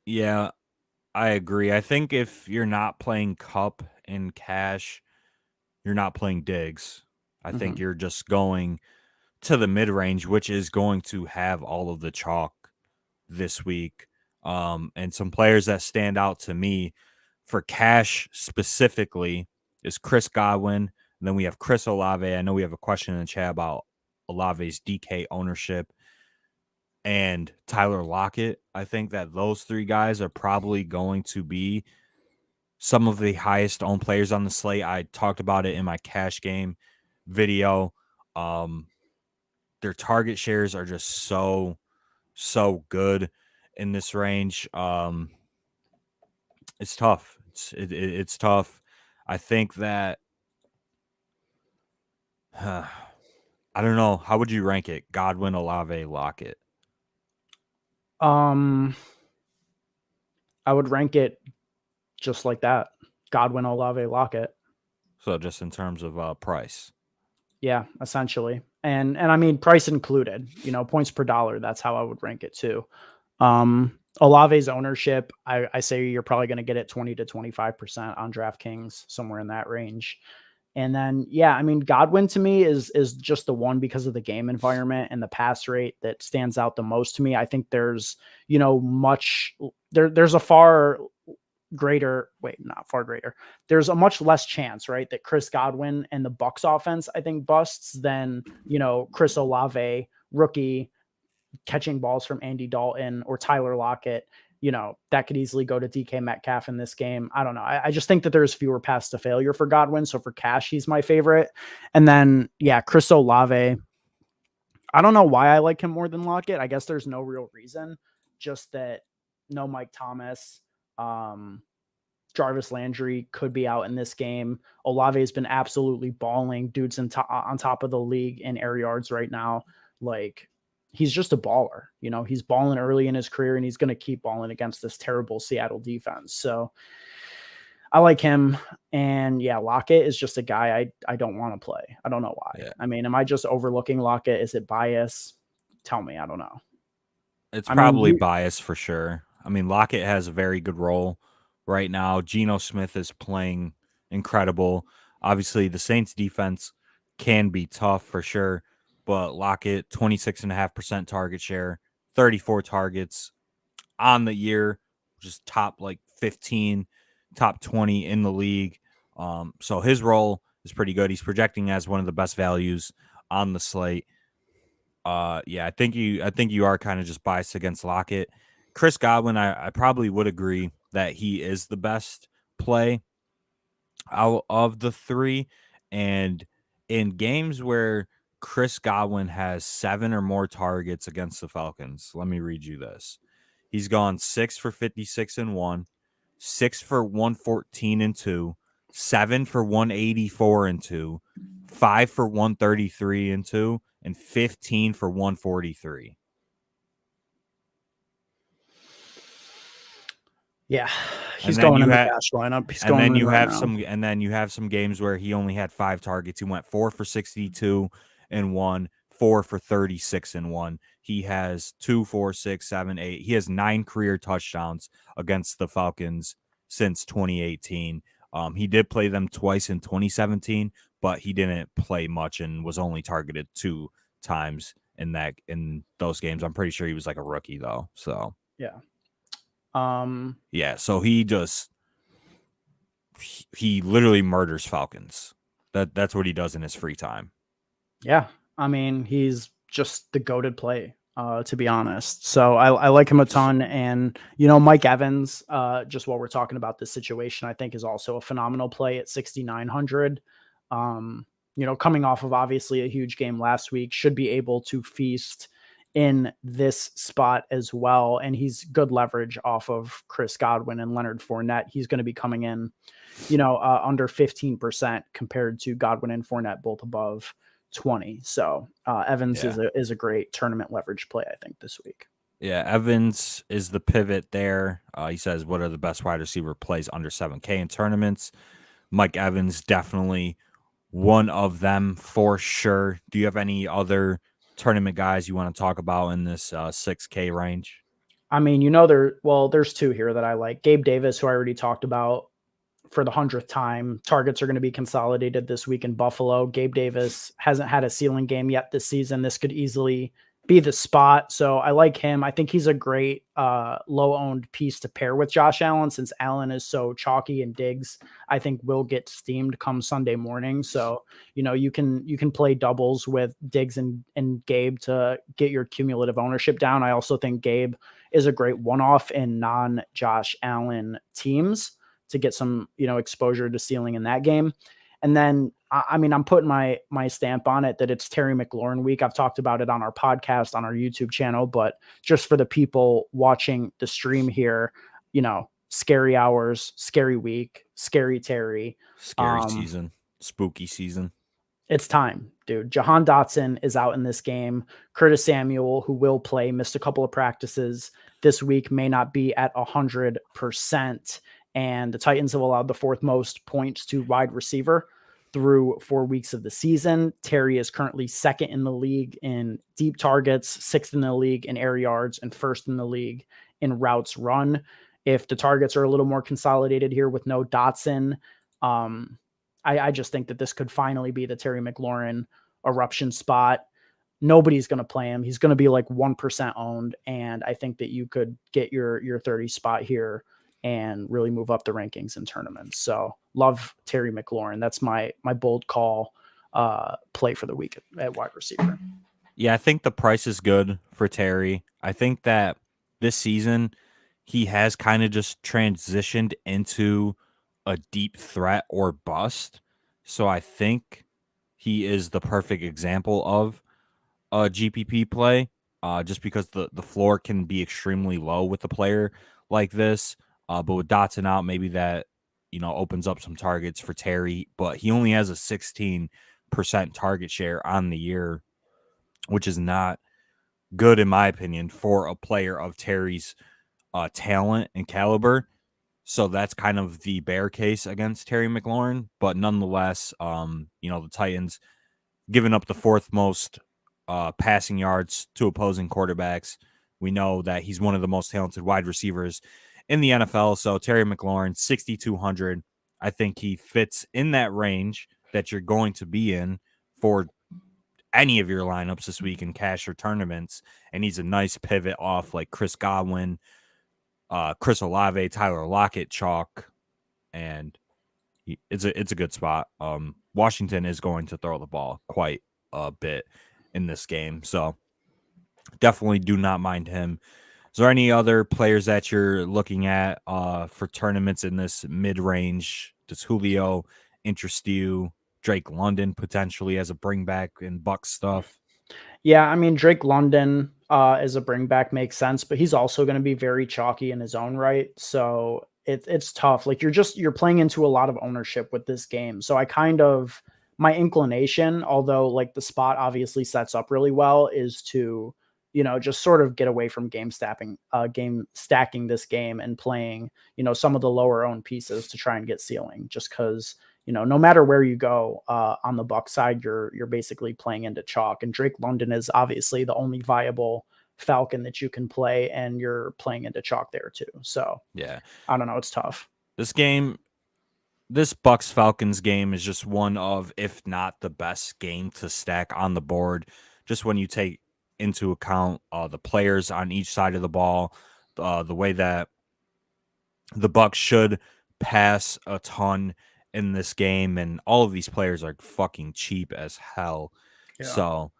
Yeah, I agree. I think if you're not playing Kupp in cash, you're not playing Diggs. I think you're just going to the mid-range, which is going to have all of the chalk this week. And some players that stand out to me for cash specifically is Chris Godwin. And then we have Chris Olave. I know we have a question in the chat about Olave's DK ownership. And Tyler Lockett. I think that those 3 guys are probably going to be some of the highest owned players on the slate. I talked about it in my cash game video. Their target shares are just so good in this range. It's tough. It's tough. I think that I don't know. How would you rank it? Godwin, Olave, Lockett. I would rank it just like that. Godwin, Olave, Lockett. So just in terms of price. Yeah, essentially. And I mean, price included, points per dollar. That's how I would rank it too. Olave's ownership, I say you're probably going to get it 20 to 25% on DraftKings, somewhere in that range. And then, yeah, I mean, Godwin to me is just the one because of the game environment and the pass rate that stands out the most to me. I think there's, there's a far greater, there's a much less chance, right, that Chris Godwin and the Bucs offense, I think, busts than, Chris Olave, rookie, catching balls from Andy Dalton, or Tyler Lockett. That could easily go to DK Metcalf in this game. I don't know. I just think that there's fewer paths to failure for Godwin. So for cash, he's my favorite. And then, yeah, Chris Olave. I don't know why I like him more than Lockett. I guess there's no real reason. Just that no Mike Thomas. Jarvis Landry could be out in this game. Olave has been absolutely balling. Dude's on top of the league in air yards right now. Like, he's just a baller. He's balling early in his career, and he's going to keep balling against this terrible Seattle defense. So I like him. And yeah, Lockett is just a guy I don't want to play. I don't know why. Yeah. I mean, am I just overlooking Lockett? Is it bias? Tell me. I don't know. It's I mean, probably biased for sure. I mean, Lockett has a very good role right now. Geno Smith is playing incredible. Obviously, the Saints defense can be tough for sure, but Lockett, 26.5% target share, 34 targets on the year, just top like 15, top 20 in the league. So his role is pretty good. He's projecting as one of the best values on the slate. Yeah, I think you are kind of just biased against Lockett. Chris Godwin, I probably would agree that he is the best play out of the three. And in games where Chris Godwin has 7 or more targets against the Falcons, let me read you this. He's gone 6 for 56 and 1, 6 for 114 and 2, 7 for 184 and 2, 5 for 133 and 2, and 15 for 143. Yeah, he's going in the cash lineup. He's going in right now. And then you have some games where he only had 5 targets. He went 4 for 62 and 1, 4 for 36 and 1. He has 2, 4, 6, 7, 8. He has 9 career touchdowns against the Falcons since 2018. He did play them twice in 2017, but he didn't play much and was only targeted 2 times in those games. I'm pretty sure he was like a rookie though. So yeah. Yeah, so he literally murders Falcons. That's what he does in his free time. Yeah, I mean, he's just the goated play, to be honest. So I like him a ton. And, Mike Evans, just while we're talking about this situation, I think is also a phenomenal play at 6,900. Coming off of obviously a huge game last week, should be able to feast in this spot as well. And he's good leverage off of Chris Godwin and Leonard Fournette. He's going to be coming in, under 15% compared to Godwin and Fournette, both above 20. So Evans is a great tournament leverage play, I think, this week. Yeah, Evans is the pivot there. He says, what are the best wide receiver plays under 7K in tournaments? Mike Evans, definitely one of them for sure. Do you have any other tournament guys you want to talk about in this 6K range? I mean, there's 2 here that I like. Gabe Davis, who I already talked about for the 100th time. Targets are going to be consolidated this week in Buffalo. Gabe Davis hasn't had a ceiling game yet this season. This could easily be the spot. So I like him. I think he's a great low-owned piece to pair with Josh Allen, since Allen is so chalky, and Diggs, I think, will get steamed come Sunday morning. So, you can play doubles with Diggs and Gabe to get your cumulative ownership down. I also think Gabe is a great one-off in non-Josh Allen teams to get some, exposure to ceiling in that game. And then, I mean, I'm putting my stamp on it that it's Terry McLaurin week. I've talked about it on our podcast, on our YouTube channel, but just for the people watching the stream here, scary hours, scary week, scary Terry. Scary season, spooky season. It's time, dude. Jahan Dotson is out in this game. Curtis Samuel, who will play, missed a couple of practices this week, may not be at 100%. And the Titans have allowed the 4th most points to wide receiver through 4 weeks of the season. Terry is currently 2nd in the league in deep targets, 6th in the league in air yards, and 1st in the league in routes run. If the targets are a little more consolidated here with no Dotson, I just think that this could finally be the Terry McLaurin eruption spot. Nobody's going to play him. He's going to be like 1% owned. And I think that you could get your 30 spot here and really move up the rankings in tournaments. So love Terry McLaurin. That's my bold call play for the week at wide receiver. Yeah, I think the price is good for Terry. I think that this season he has kind of just transitioned into a deep threat or bust. So I think he is the perfect example of a GPP play, just because the floor can be extremely low with a player like this. But with Dotson out, maybe that, opens up some targets for Terry. But he only has a 16% target share on the year, which is not good, in my opinion, for a player of Terry's talent and caliber. So that's kind of the bear case against Terry McLaurin. But nonetheless, the Titans giving up the fourth most passing yards to opposing quarterbacks. We know that he's one of the most talented wide receivers in the NFL. So Terry McLaurin, 6,200. I think he fits in that range that you're going to be in for any of your lineups this week in cash or tournaments. And he's a nice pivot off like Chris Godwin, Chris Olave, Tyler Lockett, chalk. And it's a good spot. Washington is going to throw the ball quite a bit in this game. So definitely do not mind him. Is there any other players that you're looking at for tournaments in this mid-range? Does Julio interest you? Drake London potentially as a bring back in Bucks stuff? Yeah, I mean, Drake London as a bring back makes sense, but he's also going to be very chalky in his own right. So it's tough. Like you're playing into a lot of ownership with this game. So my inclination, although like the spot obviously sets up really well, is to, just sort of get away from game stacking this game and playing, some of the lower owned pieces to try and get ceiling, just because, no matter where you go on the Buck side, you're basically playing into chalk. And Drake London is obviously the only viable Falcon that you can play, and you're playing into chalk there too. So yeah, I don't know. It's tough. This Bucks Falcons game is just one of, if not the best game to stack on the board. Just when you take into account the players on each side of the ball, the way that the Bucks should pass a ton in this game, and all of these players are fucking cheap as hell. Yeah. So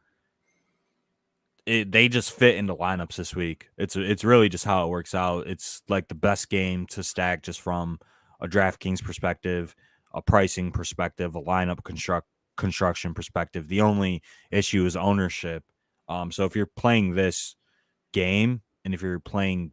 they just fit into lineups this week. It's really just how it works out. It's like the best game to stack just from a DraftKings perspective, a pricing perspective, a lineup construction perspective. The only issue is ownership. So if you're playing this game and if you're playing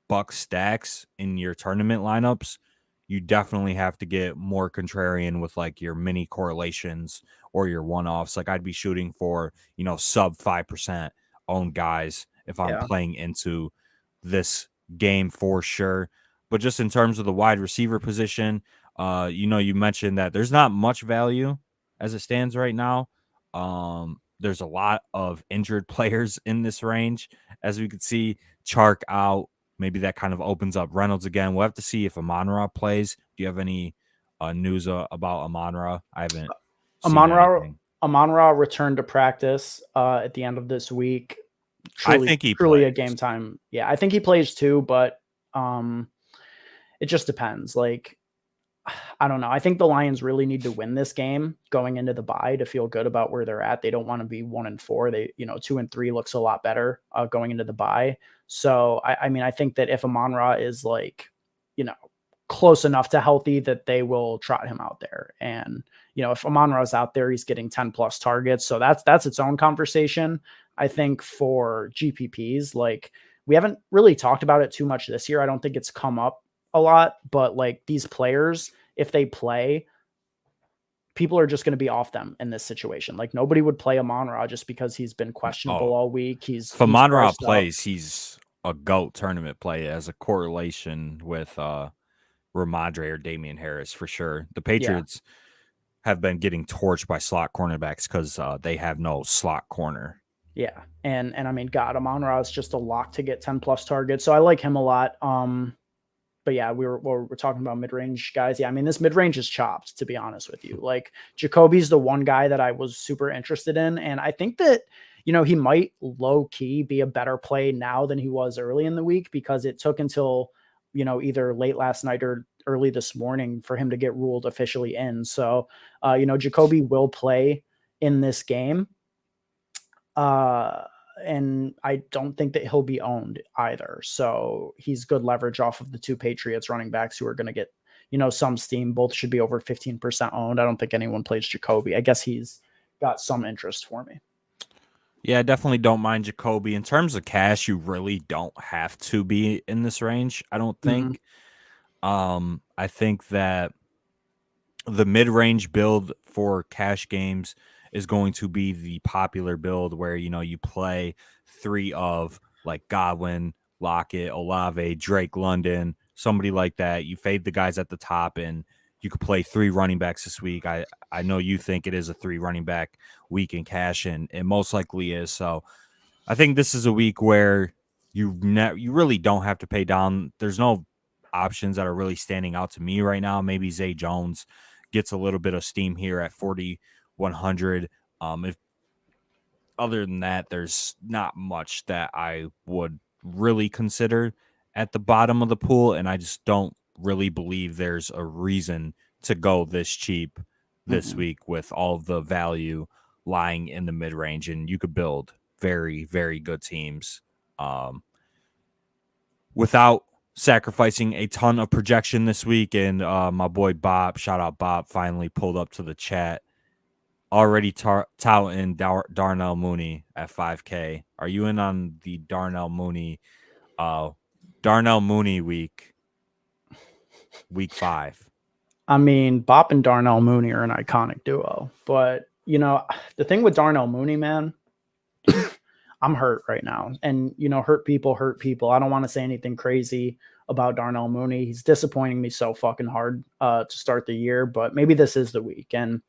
Buck stacks in your tournament lineups, you definitely have to get more contrarian with like your mini correlations or your one-offs. Like I'd be shooting for, sub 5% owned guys if I'm playing into this game for sure. But just in terms of the wide receiver position, you mentioned that there's not much value as it stands right now. There's a lot of injured players in this range. As we could see, Chark out. Maybe that kind of opens up Reynolds again. We'll have to see if Amon-Ra plays. Do you have any news about Amon-Ra? I haven't seen anything. Amon-Ra returned to practice at the end of this week. I think he truly plays. A game time. Yeah, I think he plays too, but it just depends. Like, I don't know. I think the Lions really need to win this game going into the bye to feel good about where they're at. They don't want to be 1-4. They, 2-3 looks a lot better going into the bye. So, I think that if Amon-Ra is like, close enough to healthy that they will trot him out there. And, if Amon-Ra is out there, he's getting 10 plus targets. So that's its own conversation. I think for GPPs, like we haven't really talked about it too much this year. I don't think it's come up a lot, but like these players, if they play, people are just going to be off them in this situation. Like nobody would play Amon-Ra just because he's been questionable all week. If Amon-Ra plays, he's a GOAT tournament play as a correlation with Ramondre or Damian Harris for sure. The Patriots have been getting torched by slot cornerbacks because they have no slot corner. Yeah. And I mean, God, Amon-Ra is just a lock to get 10 plus targets. So I like him a lot. But yeah, we're talking about mid-range guys. Yeah, I mean, this mid-range is chopped, to be honest with you. Like Jacoby's the one guy that I was super interested in. And I think that, he might low-key be a better play now than he was early in the week because it took until, either late last night or early this morning for him to get ruled officially in. So, Jacoby will play in this game. And I don't think that he'll be owned either. So he's good leverage off of the two Patriots running backs who are going to get, some steam. Both should be over 15% owned. I don't think anyone plays Jacoby. I guess he's got some interest for me. Yeah, I definitely don't mind Jacoby. In terms of cash, you really don't have to be in this range, I don't think. I think that the mid-range build for cash games is going to be the popular build where, you play three of like Godwin, Lockett, Olave, Drake London, somebody like that. You fade the guys at the top, and you could play 3 running backs this week. I know you think it is a 3 running back week in cash, and it most likely is. So I think this is a week where you really don't have to pay down. There's no options that are really standing out to me right now. Maybe Zay Jones gets a little bit of steam here at 4,100. If other than that, there's not much that I would really consider at the bottom of the pool, and I just don't really believe there's a reason to go this cheap this week with all of the value lying in the mid-range, and you could build very, very good teams without sacrificing a ton of projection this week. And my boy Bob, shout out Bob, finally pulled up to the chat. Already touting Darnell Mooney at 5K. Are you in on the Darnell Mooney week 5? I mean, Bop and Darnell Mooney are an iconic duo, but the thing with Darnell Mooney, man, I'm hurt right now, and hurt people. I don't want to say anything crazy about Darnell Mooney. He's disappointing me so fucking hard to start the year, but maybe this is the week. And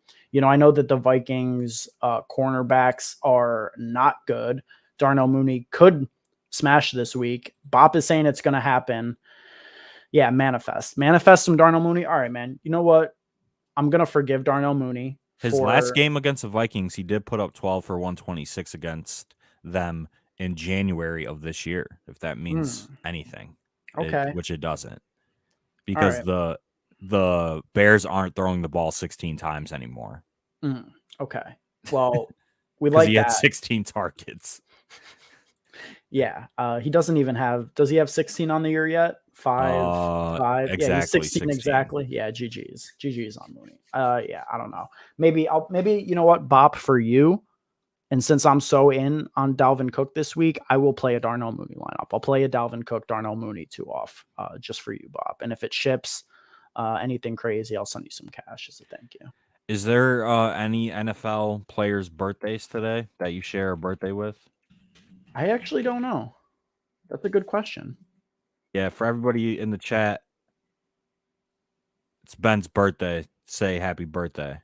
I know that the Vikings cornerbacks are not good. Darnell Mooney could smash this week. Bop is saying it's going to happen. Yeah, manifest some Darnell Mooney. All right, man. You know what? I'm going to forgive Darnell Mooney. His last game against the Vikings, he did put up 12 for 126 against them in January of this year, if that means anything. Okay. Which it doesn't. Because the Bears aren't throwing the ball 16 times anymore. Okay. Well, we like that. He had 16 targets. Yeah. He doesn't even have, does he have 16 on the year yet? 5. Exactly. Yeah, he's 16 exactly. Yeah, GG's on Mooney. Yeah, I don't know. Maybe you know what, Bop, for you. And since I'm so in on Dalvin Cook this week, I will play a Darnell Mooney lineup. I'll play a Dalvin Cook, Darnell Mooney 2 off just for you, Bob. And if it ships anything crazy, I'll send you some cash as a thank you. Is there any NFL players' birthdays today that you share a birthday with? I actually don't know. That's a good question. Yeah, for everybody in the chat, it's Ben's birthday. Say happy birthday.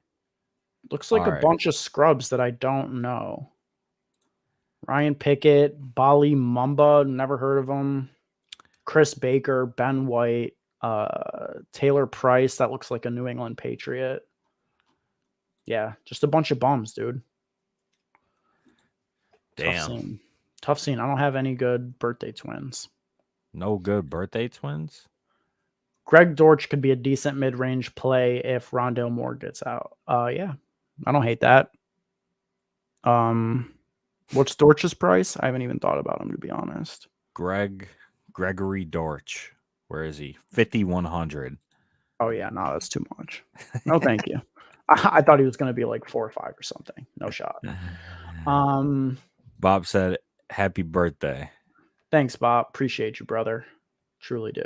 Looks like a bunch of scrubs that I don't know. Ryan Pickett, Bali Mumba, never heard of him. Chris Baker, Ben White, Taylor Price, that looks like a New England Patriot. Yeah, just a bunch of bums, dude. Damn. Tough scene. I don't have any good birthday twins. No good birthday twins? Greg Dortch could be a decent mid-range play if Rondale Moore gets out. Yeah, I don't hate that. What's Dortch's price? I haven't even thought about him, to be honest. Gregory Dortch. Where is he? 5,100. Oh, yeah. No, that's too much. No, thank you. I thought he was going to be like 4 or 5 or something. No shot. Bob said, happy birthday. Thanks, Bob. Appreciate you, brother. Truly do.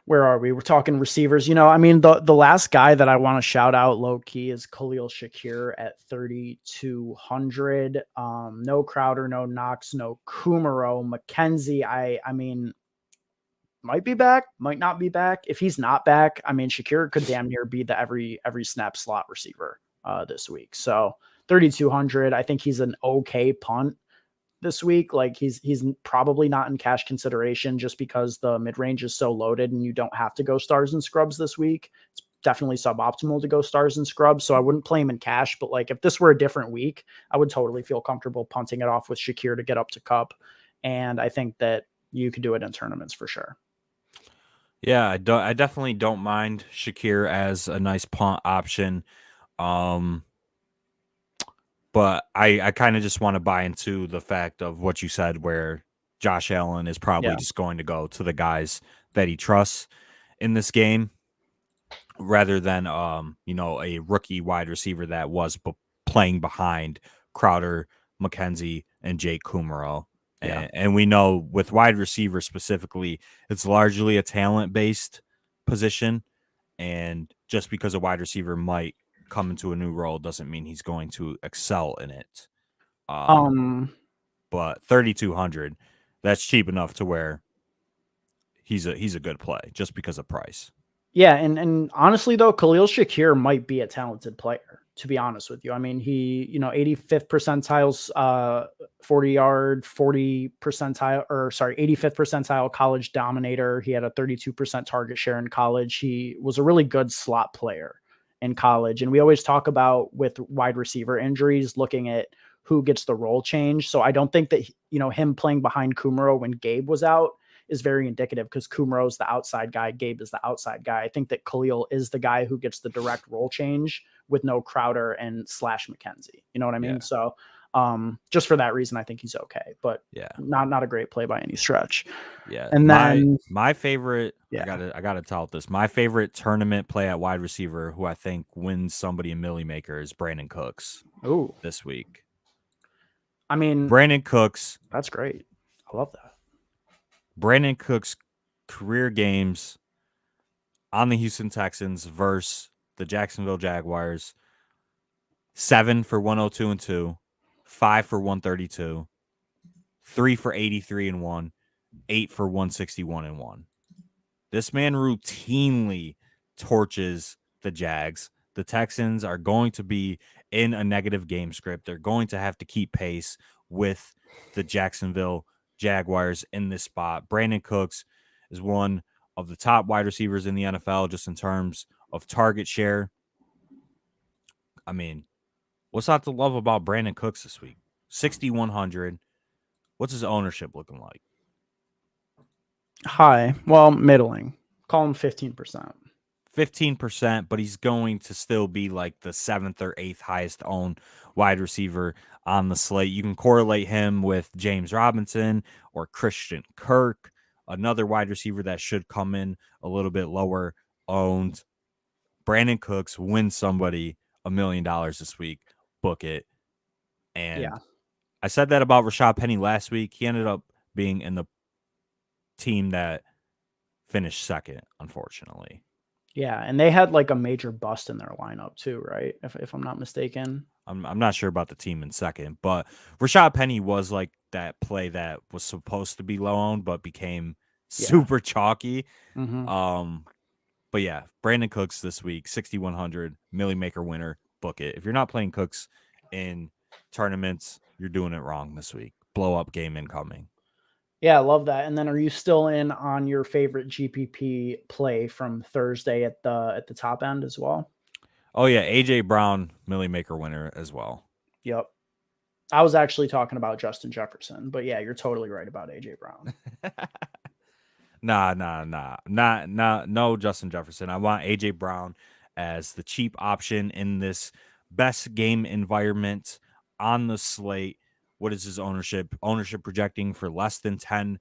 Where are we? We're talking receivers. I mean, the last guy that I want to shout out low key is Khalil Shakir at 3,200. No Crowder, no Knox, no Kumaro. McKenzie, I mean, might be back, might not be back. If he's not back, I mean, Shakir could damn near be the every snap slot receiver this week. So 3,200. I think he's an okay punt this week. Like he's probably not in cash consideration just because the mid-range is so loaded and you don't have to go stars and scrubs this week. It's definitely suboptimal to go stars and scrubs. So I wouldn't play him in cash, but like if this were a different week, I would totally feel comfortable punting it off with Shakir to get up to Kupp. And I think that you could do it in tournaments for sure. Yeah, I definitely don't mind Shakir as a nice punt option. But I kind of just want to buy into the fact of what you said, where Josh Allen is probably just going to go to the guys that he trusts in this game rather than, a rookie wide receiver that was playing behind Crowder, McKenzie, and Jake Kumaro. Yeah. And we know with wide receiver specifically, it's largely a talent-based position. And just because a wide receiver might come into a new role doesn't mean he's going to excel in it. But 3,200, that's cheap enough to where he's a good play just because of price. Yeah, and honestly though, Khalil Shakir might be a talented player, to be honest with you. I mean, he, 85th percentiles, 40-yard, 85th percentile college dominator. He had a 32% target share in college. He was a really good slot player in college. And we always talk about with wide receiver injuries, looking at who gets the role change. So I don't think that, him playing behind Kumaro when Gabe was out is very indicative, because Kumro's the outside guy, Gabe is the outside guy. I think that Khalil is the guy who gets the direct role change with no Crowder and / McKenzie. You know what I mean? Yeah. So just for that reason, I think he's okay, but not a great play by any stretch. Yeah. And then my favorite, I gotta tout this. My favorite tournament play at wide receiver, who I think wins somebody a Millie Maker, is Brandon Cooks. Ooh, this week. I mean, Brandon Cooks. That's great. I love that. Brandon Cooks' career games on the Houston Texans versus the Jacksonville Jaguars: 7 for 102 and 2, 5 for 132, 3 for 83 and 1, 8 for 161 and 1. This man routinely torches the Jags. The Texans are going to be in a negative game script. They're going to have to keep pace with the Jacksonville Jaguars in this spot. Brandon Cooks is one of the top wide receivers in the NFL just in terms of target share. I mean, what's not to love about Brandon Cooks this week? 6,100. What's his ownership looking like? High. Well, middling. Call him 15%. 15%, but he's going to still be like the 7th or 8th highest owned wide receiver on the slate. You can correlate him with James Robinson or Christian Kirk, another wide receiver that should come in a little bit lower owned. Brandon Cooks wins somebody $1 million this week. Book it. And I said that about Rashad Penny last week. He ended up being in the team that finished second, unfortunately. Yeah, and they had like a major bust in their lineup too, right? If I'm not mistaken. I'm not sure about the team in second, but Rashad Penny was like that play that was supposed to be low owned but became super chalky. Mm-hmm. But yeah, Brandon Cooks this week, 6,100, Millie Maker winner. Book it. If you're not playing Cooks in tournaments, you're doing it wrong this week. Blow up game incoming. Yeah, I love that. And then are you still in on your favorite GPP play from Thursday at the top end as well? Oh yeah, AJ Brown, Millie Maker winner as well. Yep. I was actually talking about Justin Jefferson, but yeah, you're totally right about AJ Brown. No Justin Jefferson. I want AJ Brown as the cheap option in this best game environment on the slate. What is his ownership? Ownership projecting for less than 10%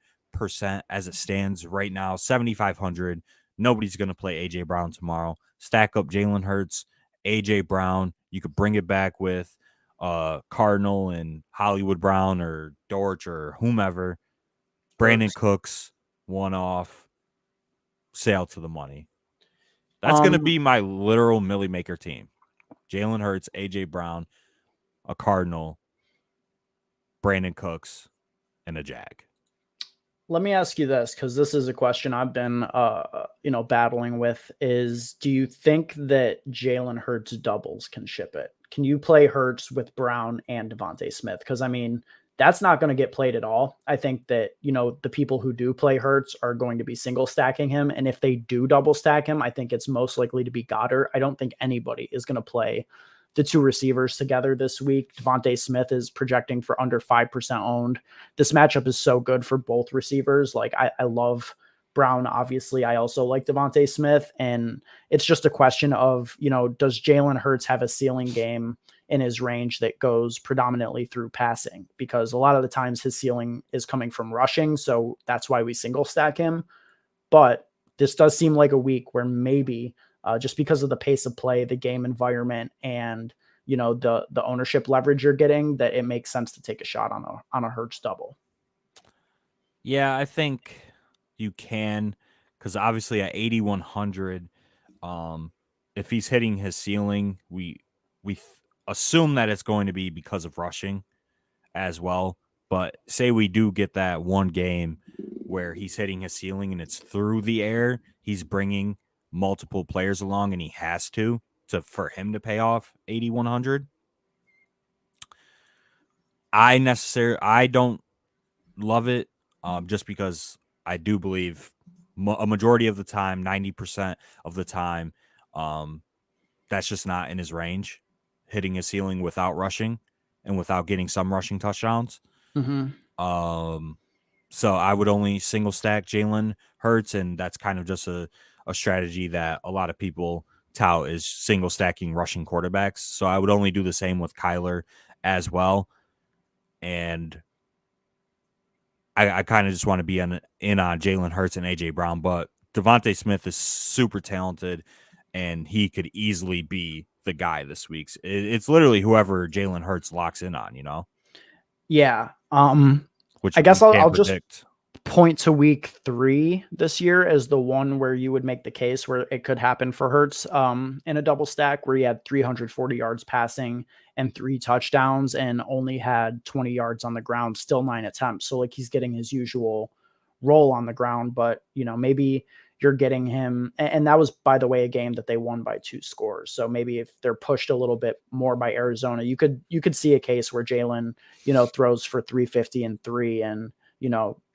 as it stands right now, 7,500. Nobody's going to play AJ Brown tomorrow. Stack up Jalen Hurts, AJ Brown. You could bring it back with Cardinal and Hollywood Brown or Dortch or whomever. Brandon Cooks, one off, sail to the money. That's going to be my literal Millie Maker team. Jalen Hurts, AJ Brown, a Cardinal, Brandon Cooks, and a Jag. Let me ask you this, because this is a question I've been, battling with, is do you think that Jalen Hurts doubles can ship it? Can you play Hurts with Brown and Devontae Smith? Because, I mean, that's not going to get played at all. I think that, the people who do play Hurts are going to be single stacking him. And if they do double stack him, I think it's most likely to be Goddard. I don't think anybody is going to play the two receivers together this week. Devontae Smith is projecting for under 5% owned. This matchup is so good for both receivers. Like I love Brown. Obviously, I also like Devontae Smith. And it's just a question of, does Jalen Hurts have a ceiling game in his range that goes predominantly through passing? Because a lot of the times his ceiling is coming from rushing. So that's why we single stack him. But this does seem like a week where maybe just because of the pace of play, the game environment, and the ownership leverage you're getting, that it makes sense to take a shot on a Hurts double. Yeah, I think you can, because obviously at 8,100, if he's hitting his ceiling, we assume that it's going to be because of rushing as well. But say we do get that one game where he's hitting his ceiling and it's through the air, he's bringing multiple players along, and he has to for him to pay off 8,100. I don't love it, just because I do believe a majority of the time, 90% of the time, that's just not in his range, hitting his ceiling without rushing and without getting some rushing touchdowns. So I would only single stack Jalen Hurts, and that's kind of just a strategy that a lot of people tout is single stacking rushing quarterbacks. So I would only do the same with Kyler as well. And I kind of just want to be in on Jalen Hurts and AJ Brown, but Devontae Smith is super talented, and he could easily be the guy this week. It's literally whoever Jalen Hurts locks in on, Yeah. Which I guess I'll just point to week 3 this year as the one where you would make the case where it could happen for Hurts in a double stack where he had 340 yards passing and 3 touchdowns and only had 20 yards on the ground, still 9 attempts. So like he's getting his usual role on the ground, but maybe you're getting him. And that was, by the way, a game that they won by 2 scores. So maybe if they're pushed a little bit more by Arizona, you could see a case where Jalen, throws for 350 and 3, and,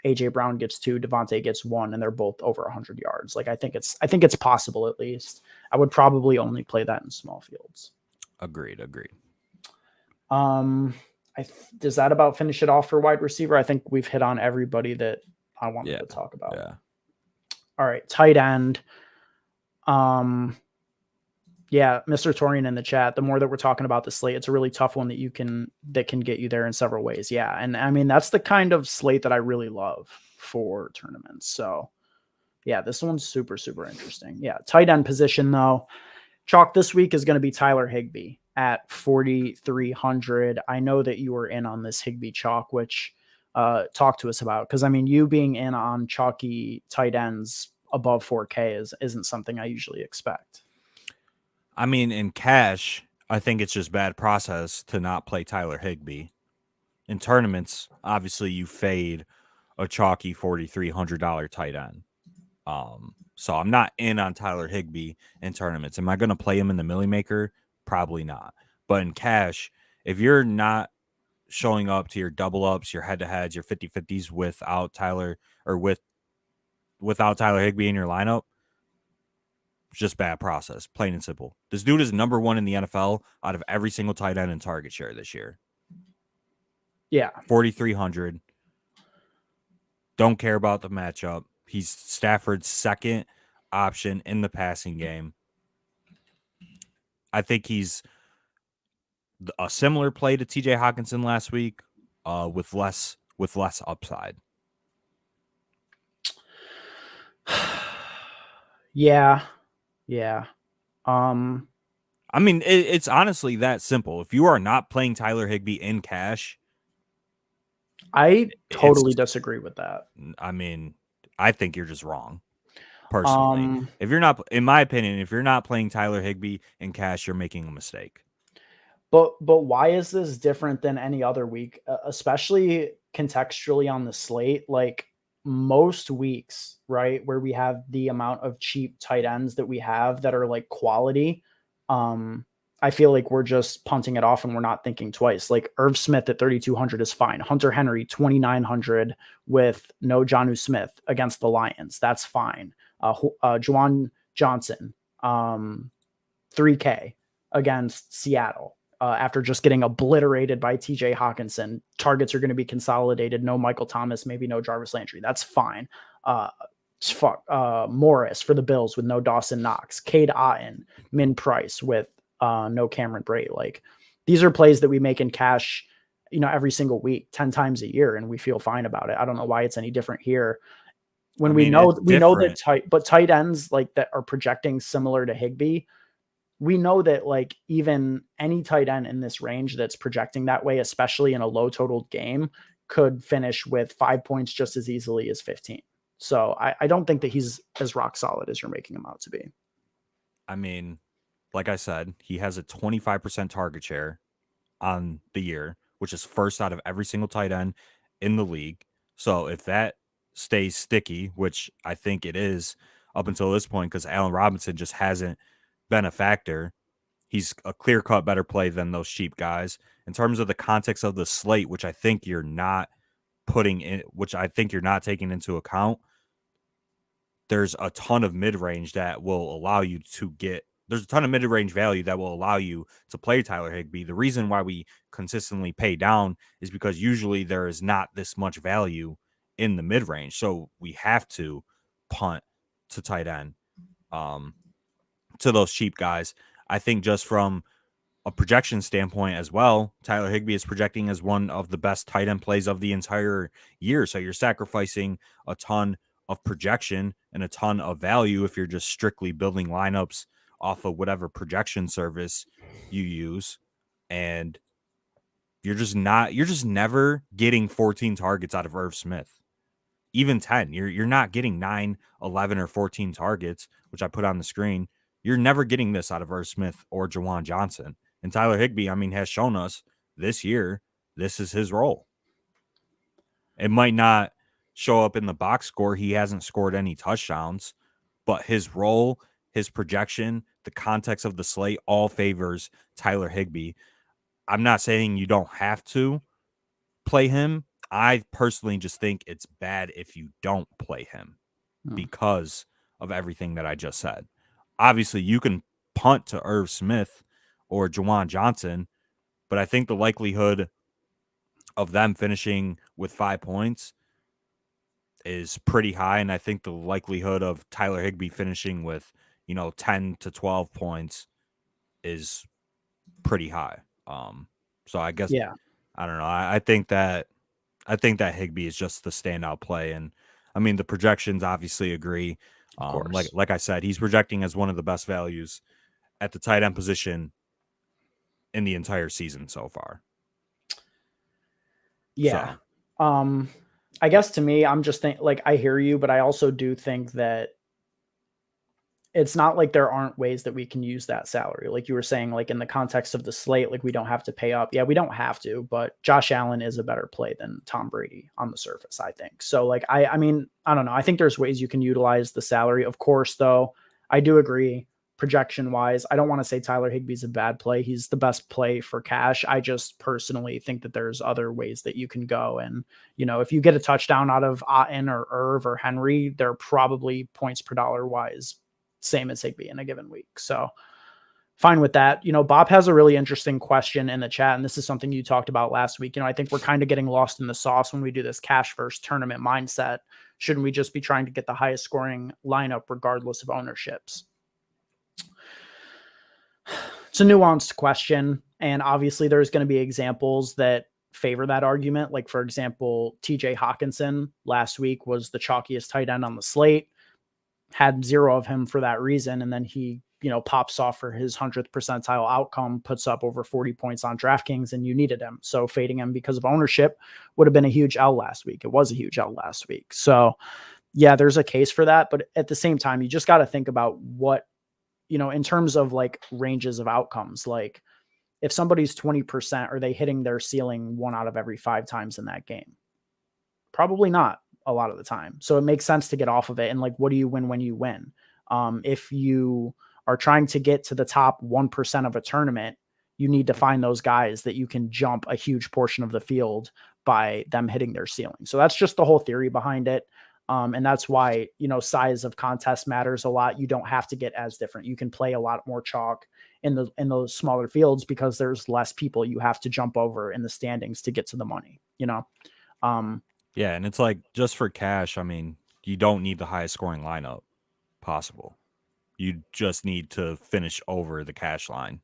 AJ Brown gets 2, Devontae gets 1, and they're both over 100 yards. Like, I think it's possible, at least. I would probably only play that in small fields. Agreed. Does that about finish it off for wide receiver? I think we've hit on everybody that I wanted to talk about. Yeah. All right, tight end. Yeah, Mr. Torian in the chat. The more that we're talking about the slate, it's a really tough one that can get you there in several ways. Yeah, and I mean that's the kind of slate that I really love for tournaments. So, yeah, this one's super, super interesting. Yeah, tight end position though. Chalk this week is going to be Tyler Higbee at 4,300. I know that you were in on this Higbee chalk, which talk to us about, because I mean, you being in on chalky tight ends above 4K isn't something I usually expect. I mean, in cash, I think it's just bad process to not play Tyler Higbee. In tournaments, obviously you fade a chalky $4,300 tight end. So I'm not in on Tyler Higbee in tournaments. Am I going to play him in the Millie Maker? Probably not. But in cash, if you're not showing up to your double ups, your head to heads, your 50-50s without Tyler Higbee in your lineup, it's just bad process, plain and simple. This dude is number 1 in the NFL out of every single tight end in target share this year. Yeah. 4,300. Don't care about the matchup. He's Stafford's second option in the passing game. I think he's a similar play to TJ Hawkinson last week, with less upside. Yeah. I mean, it's honestly that simple. If you are not playing Tyler Higbee in cash, I totally disagree with that. I mean, I think you're just wrong. Personally, if you're not, in my opinion, if you're not playing Tyler Higbee in cash, you're making a mistake. But why is this different than any other week, especially contextually on the slate? Like most weeks, right, where we have the amount of cheap tight ends that we have that are like quality, I feel like we're just punting it off and we're not thinking twice. Like Irv Smith at 3,200 is fine. Hunter Henry 2,900 with no Jonnu Smith against the Lions, that's fine. Juwan Johnson, 3K against Seattle. After just getting obliterated by TJ Hawkinson, targets are going to be consolidated. No Michael Thomas, maybe no Jarvis Landry. That's fine. Morris for the Bills with no Dawson Knox. Cade Otton, Min Price with no Cameron Brate. Like these are plays that we make in cash, every single week, 10 times a year, and we feel fine about it. I don't know why it's any different here. When we know that tight ends like that are projecting similar to Higbee, we know that like even any tight end in this range that's projecting that way, especially in a low totaled game, could finish with 5 points just as easily as 15. So I don't think that he's as rock solid as you're making him out to be. I mean, like I said, he has a 25% target share on the year, which is first out of every single tight end in the league. So if that stays sticky, which I think it is up until this point because Allen Robinson just hasn't been a factor. He's a clear-cut better play than those cheap guys. In terms of the context of the slate, which I think you're not taking into account, there's a ton of mid-range that will allow you to get – there's a ton of mid-range value that will allow you to play Tyler Higbee. The reason why we consistently pay down is because usually there is not this much value in the mid-range. So we have to punt to tight end to those cheap guys. I think just from a projection standpoint as well, Tyler Higbee is projecting as one of the best tight end plays of the entire year. So you're sacrificing a ton of projection and a ton of value if you're just strictly building lineups off of whatever projection service you use. And you're just never getting 14 targets out of Irv Smith. Even 10. You're not getting 9, 11, or 14 targets, which I put on the screen. You're never getting this out of Irv Smith or Jawan Johnson. And Tyler Higbee, I mean, has shown us this year this is his role. It might not show up in the box score. He hasn't scored any touchdowns, but his role, his projection, the context of the slate all favors Tyler Higbee. I'm not saying you don't have to play him. I personally just think it's bad if you don't play him because of everything that I just said. Obviously, you can punt to Irv Smith or Jawan Johnson, but I think the likelihood of them finishing with 5 points is pretty high, and I think the likelihood of Tyler Higbee finishing with 10 to 12 points is pretty high. So I guess I don't know. I think that Higbee is just the standout play, and I mean the projections obviously agree. Like I said, he's projecting as one of the best values at the tight end position in the entire season so far. Yeah. So. I guess to me, I'm just thinking, like, I hear you, but I also do think that it's not like there aren't ways that we can use that salary. Like you were saying, like in the context of the slate, like we don't have to pay up. Yeah, we don't have to, but Josh Allen is a better play than Tom Brady on the surface, I think. So like, I mean, I don't know. I think there's ways you can utilize the salary. Of course, though, I do agree projection wise. I don't want to say Tyler Higbee's a bad play. He's the best play for cash. I just personally think that there's other ways that you can go. And, if you get a touchdown out of Otten or Irv or Henry, they're probably points per dollar wise same as Higbee in a given week. So fine with that. Bob has a really interesting question in the chat, and this is something you talked about last week. I think we're kind of getting lost in the sauce when we do this cash first tournament mindset. Shouldn't we just be trying to get the highest scoring lineup regardless of ownerships? It's a nuanced question, and obviously there's going to be examples that favor that argument. Like, for example, TJ Hawkinson last week was the chalkiest tight end on the slate. Had 0 of him for that reason. And then he, pops off for his 100th percentile outcome, puts up over 40 points on DraftKings, and you needed him. So fading him because of ownership would have been a huge L last week. It was a huge L last week. So yeah, there's a case for that. But at the same time, you just got to think about what, in terms of like ranges of outcomes, like if somebody's 20%, are they hitting their ceiling 1 out of every 5 times in that game? Probably not. A lot of the time. So it makes sense to get off of it. And like, what do you win when you win? If you are trying to get to the top 1% of a tournament, you need to find those guys that you can jump a huge portion of the field by them hitting their ceiling. So that's just the whole theory behind it. And that's why, size of contest matters a lot. You don't have to get as different. You can play a lot more chalk in those smaller fields because there's less people you have to jump over in the standings to get to the money, Yeah, and it's like just for cash, I mean, you don't need the highest scoring lineup possible. You just need to finish over the cash line.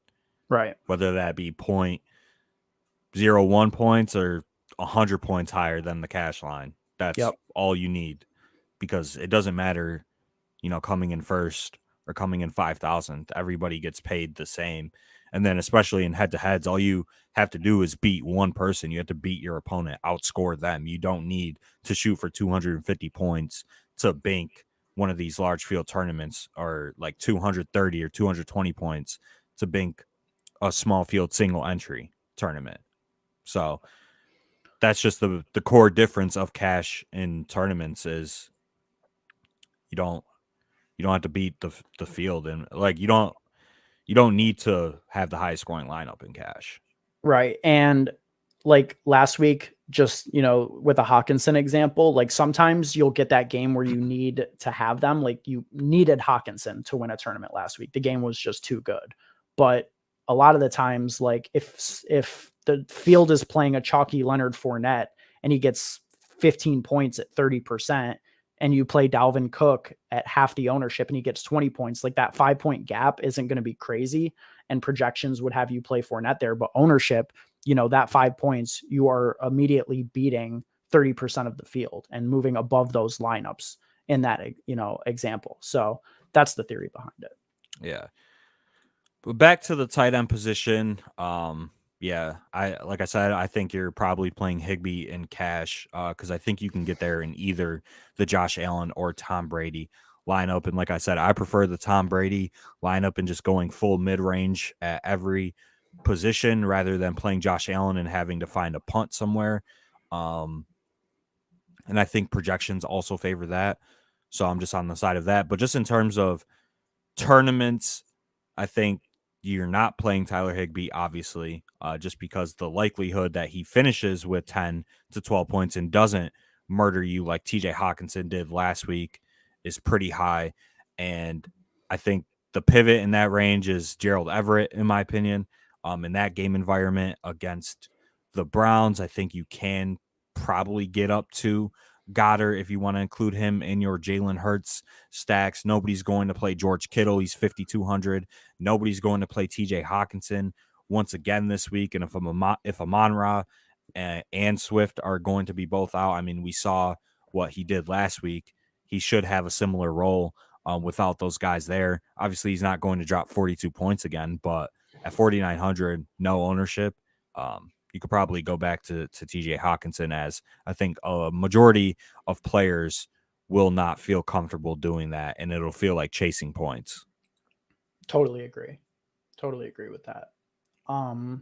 Right. Whether that be 0.01 points or 100 points higher than the cash line. That's all you need because it doesn't matter, coming in first or coming in 5,000th. Everybody gets paid the same. And then especially in head-to-heads, all you have to do is beat one person. You have to beat your opponent, outscore them. You don't need to shoot for 250 points to bank one of these large field tournaments or like 230 or 220 points to bank a small field single entry tournament. So that's just the core difference of cash in tournaments is you don't have to beat the field, and like you don't need to have the highest scoring lineup in cash. Right. And like last week, just, with a Hawkinson example, like sometimes you'll get that game where you need to have them. Like you needed Hawkinson to win a tournament last week. The game was just too good. But a lot of the times, like if the field is playing a chalky Leonard Fournette and he gets 15 points at 30%, and you play Dalvin Cook at half the ownership and he gets 20 points, like that 5-point gap isn't going to be crazy. And projections would have you play Fournette there, but ownership, that 5 points, you are immediately beating 30% of the field and moving above those lineups in that, example. So that's the theory behind it. Yeah. But back to the tight end position. Yeah, like I said, I think you're probably playing Higbee in cash because I think you can get there in either the Josh Allen or Tom Brady lineup. And like I said, I prefer the Tom Brady lineup and just going full mid-range at every position rather than playing Josh Allen and having to find a punt somewhere. And I think projections also favor that. So I'm just on the side of that. But just in terms of tournaments, I think you're not playing Tyler Higbee, obviously, just because the likelihood that he finishes with 10 to 12 points and doesn't murder you like TJ Hawkinson did last week is pretty high. And I think the pivot in that range is Gerald Everett, in my opinion. In that game environment against the Browns, I think you can probably get up to Goddard if you want to include him in your Jalen Hurts stacks. Nobody's going to play George Kittle. He's 5,200. Nobody's going to play TJ Hawkinson once again this week. And if Amon-Ra and Swift are going to be both out, I mean, we saw what he did last week. He should have a similar role without those guys there. Obviously, he's not going to drop 42 points again, but at 4,900, no ownership, you could probably go back to TJ Hawkinson, as I think a majority of players will not feel comfortable doing that, and it'll feel like chasing points. Totally agree with that. I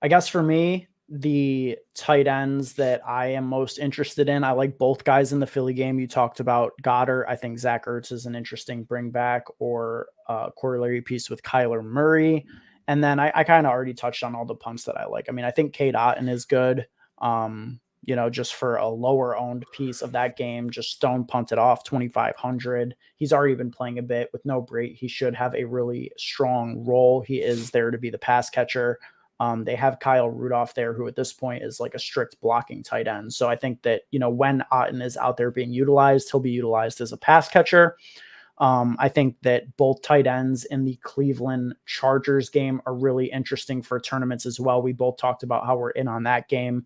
guess for me, the tight ends that I am most interested in, I like both guys in the Philly game. You talked about Goddard. I think Zach Ertz is an interesting bring back or corollary piece with Kyler Murray. And then I kind of already touched on all the punts that I like. I mean, I think Cade Otton is good, just for a lower owned piece of that game, just stone punted off 2,500. He's already been playing a bit with no break. He should have a really strong role. He is there to be the pass catcher. They have Kyle Rudolph there, who at this point is like a strict blocking tight end. So I think that, when Otton is out there being utilized, he'll be utilized as a pass catcher. I think that both tight ends in the Cleveland Chargers game are really interesting for tournaments as well. We both talked about how we're in on that game.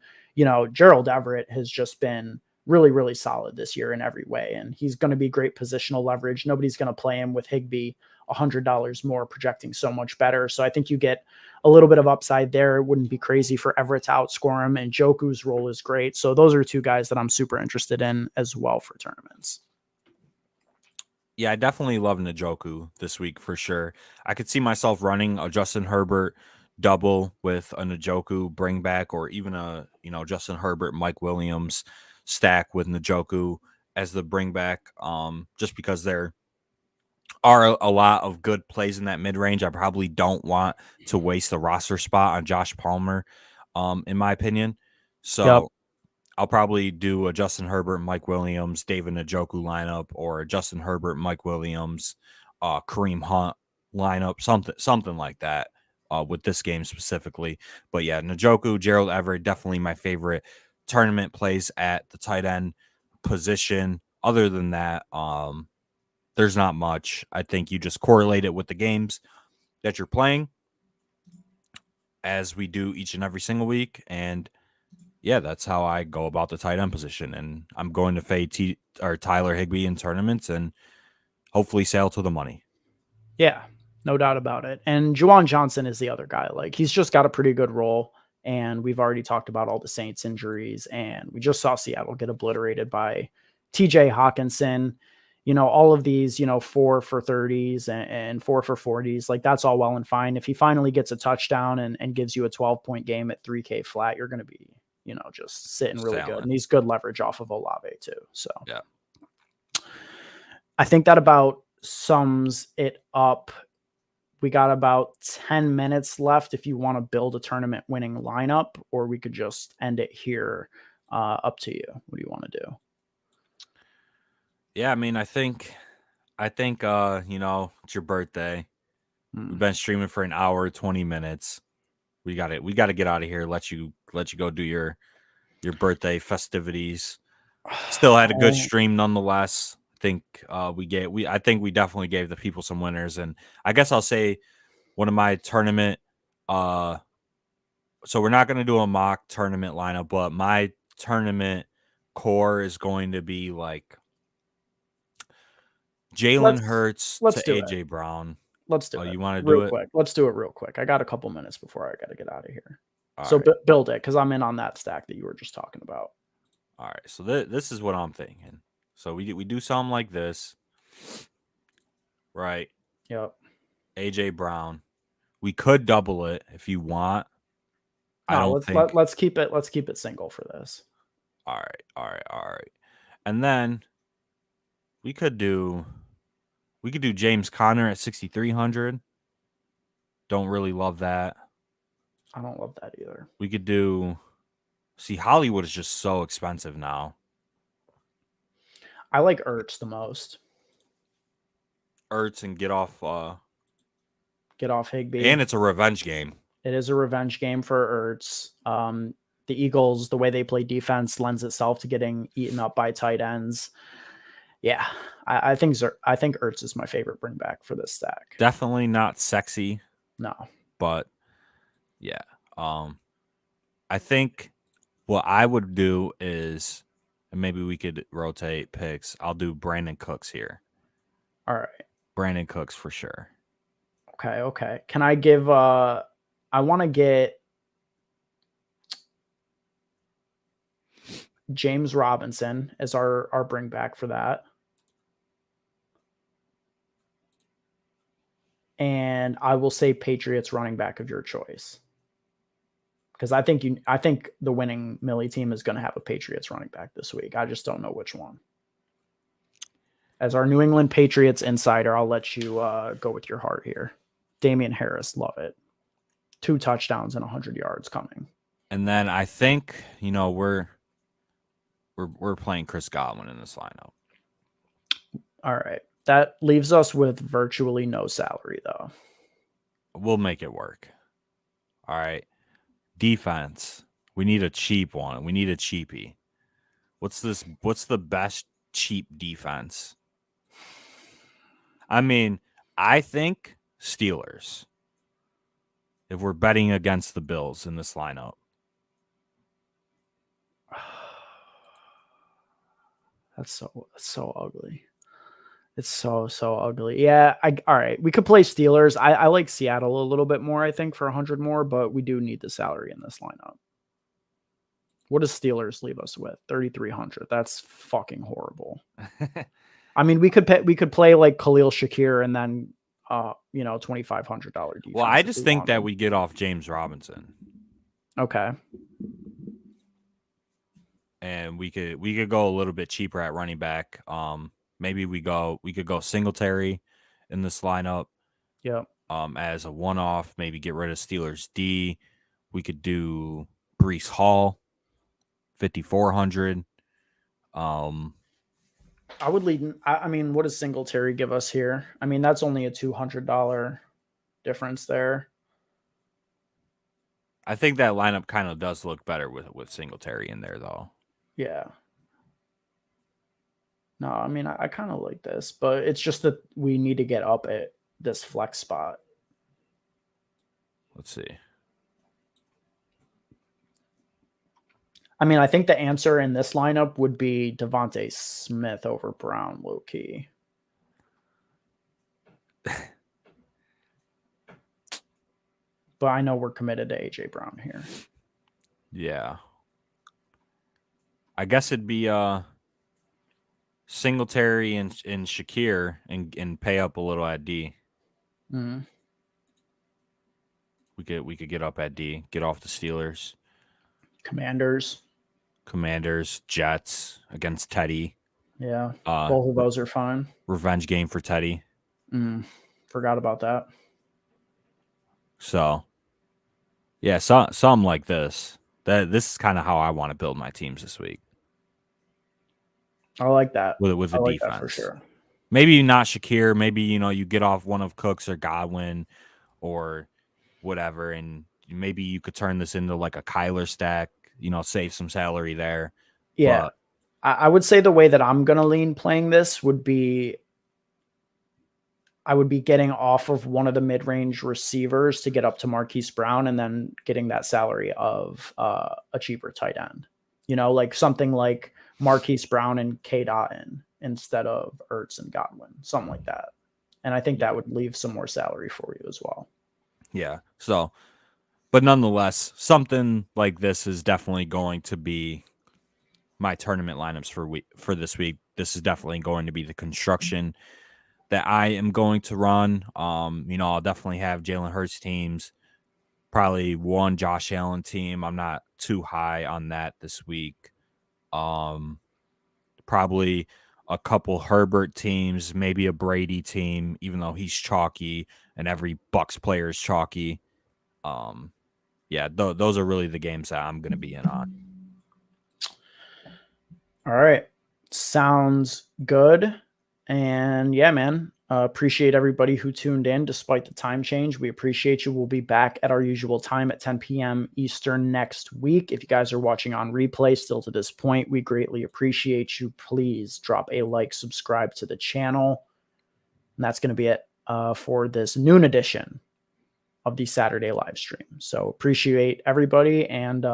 Gerald Everett has just been really, really solid this year in every way, and he's going to be great positional leverage. Nobody's going to play him with Higbee $100 more, projecting so much better. So I think you get a little bit of upside there. It wouldn't be crazy for Everett to outscore him, and Njoku's role is great. So those are two guys that I'm super interested in as well for tournaments. Yeah, I definitely love Njoku this week for sure. I could see myself running a Justin Herbert double with a Njoku bring back, or even a Justin Herbert, Mike Williams stack with Njoku as the bring back. Just because there are a lot of good plays in that mid range. I probably don't want to waste the roster spot on Josh Palmer, in my opinion. So. Yep. I'll probably do a Justin Herbert, Mike Williams, David Njoku lineup, or a Justin Herbert, Mike Williams, Kareem Hunt lineup, something like that with this game specifically. But yeah, Njoku, Gerald Everett, definitely my favorite tournament plays at the tight end position. Other than that, there's not much. I think you just correlate it with the games that you're playing, as we do each and every single week, and yeah, that's how I go about the tight end position. And I'm going to fade Tyler Higbee in tournaments and hopefully sail to the money. Yeah, no doubt about it. And Juwan Johnson is the other guy. Like, he's just got a pretty good role. And we've already talked about all the Saints injuries. And we just saw Seattle get obliterated by TJ Hawkinson. All of these, 4 for 30s and 4 for 40s, like that's all well and fine. If he finally gets a touchdown and gives you a 12-point game at 3K flat, you're going to be just sitting really good. Sailing. And he's good leverage off of Olave too. So yeah. I think that about sums it up. We got about 10 minutes left if you want to build a tournament winning lineup, or we could just end it here. Up to you. What do you want to do? Yeah, I mean, I think it's your birthday. We've been streaming for an hour, 20 minutes. We got to get out of here. Let you go do your birthday festivities. Still had a good stream nonetheless. I think we definitely gave the people some winners, and I guess I'll say one of my tournament. So we're not going to do a mock tournament lineup, but my tournament core is going to be like Jalen Hurts to AJ Brown. Let's do it. You want to do it? Quick. Let's do it real quick. I got a couple minutes before I got to get out of here. All right. Build it, because I'm in on that stack that you were just talking about. All right. So this is what I'm thinking. So we do something like this, right? Yep. AJ Brown. We could double it if you want. Let's keep it single for this. All right. And then we could do James Conner at 6,300. Don't really love that. I don't love that either. We could do. See, Hollywood is just so expensive now. I like Ertz the most. Ertz and get off Higbee. And it's a revenge game. It is a revenge game for Ertz. The Eagles, the way they play defense, lends itself to getting eaten up by tight ends. Yeah, I think Ertz is my favorite bring back for this stack. Definitely not sexy. No. But yeah. I think what I would do is, and maybe we could rotate picks. I'll do Brandon Cooks here. All right. Brandon Cooks for sure. Okay. Can I give I want to get James Robinson as our bring back for that. And I will say Patriots running back of your choice. Because I think the winning Millie team is going to have a Patriots running back this week. I just don't know which one. As our New England Patriots insider, I'll let you go with your heart here. Damian Harris, love it. 2 touchdowns and 100 yards coming. And then I think, we're playing Chris Godwin in this lineup. All right. That leaves us with virtually no salary, though. We'll make it work. All right. Defense. We need a cheap one. We need a cheapie. What's the best cheap defense? I mean, I think Steelers. If we're betting against the Bills in this lineup. That's so ugly. It's so ugly. Yeah, all right. We could play Steelers. I like Seattle a little bit more, I think, for 100 more, but we do need the salary in this lineup. What does Steelers leave us with? 3,300. That's fucking horrible. I mean, we could play like Khalil Shakir and then $2,500 defense. Well, I just think that we get off James Robinson. Okay. And we could go a little bit cheaper at running back. Maybe we could go Singletary in this lineup. Yep. As a one-off, maybe get rid of Steelers D. We could do Breece Hall, 5,400. I would lead. I mean, what does Singletary give us here? I mean, that's only a $200 difference there. I think that lineup kind of does look better with Singletary in there, though. Yeah. No, I mean, I kind of like this, but it's just that we need to get up at this flex spot. Let's see. I mean, I think the answer in this lineup would be Devontae Smith over Brown, low key. But I know we're committed to AJ Brown here. Yeah. I guess it'd be Singletary and Shakir and pay up a little at D. Mm-hmm. We could get up at D, get off the Steelers. Commanders, Jets against Teddy. Yeah, both of those are fine. Revenge game for Teddy. Forgot about that. So, yeah, something like this. This is kind of how I want to build my teams this week. I like that. With the defense. That for sure. Maybe not Shakir. Maybe, you get off one of Cooks or Godwin or whatever, and maybe you could turn this into like a Kyler stack, save some salary there. Yeah. I would say the way that I'm going to lean playing this would be I would be getting off of one of the mid-range receivers to get up to Marquise Brown and then getting that salary of a cheaper tight end. Like something like Marquise Brown and K. Dotton instead of Ertz and Godwin, something like that. And I think that would leave some more salary for you as well. Yeah. So, but nonetheless, something like this is definitely going to be my tournament lineups for this week. This is definitely going to be the construction that I am going to run. I'll definitely have Jalen Hurts teams, probably one Josh Allen team. I'm not too high on that this week. Probably a couple Herbert teams, maybe a Brady team, even though he's chalky and every Bucs player is chalky. Those are really the games that I'm going to be in on. All right. Sounds good. And yeah, man, appreciate everybody who tuned in despite the time change. We appreciate you. We'll be back at our usual time at 10 p.m. Eastern next week. If you guys are watching on replay still to this point, we greatly appreciate you. Please drop a like, subscribe to the channel. And that's going to be it for this noon edition of the Saturday live stream. So appreciate everybody. And,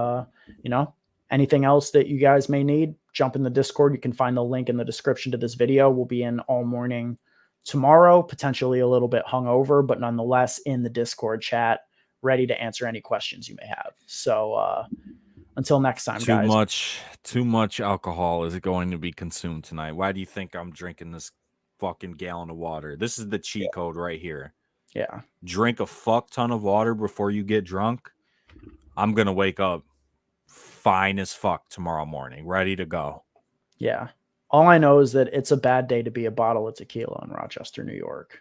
anything else that you guys may need, jump in the Discord. You can find the link in the description to this video. We'll be in all morning tomorrow, potentially a little bit hungover, but nonetheless in the Discord chat, ready to answer any questions you may have. So until next time, guys. Too much alcohol is going to be consumed tonight. Why do you think I'm drinking this fucking gallon of water? This is the cheat code right here. Yeah. Drink a fuck ton of water before you get drunk. I'm going to wake up fine as fuck tomorrow morning, ready to go. Yeah. All I know is that it's a bad day to be a bottle of tequila in Rochester, New York.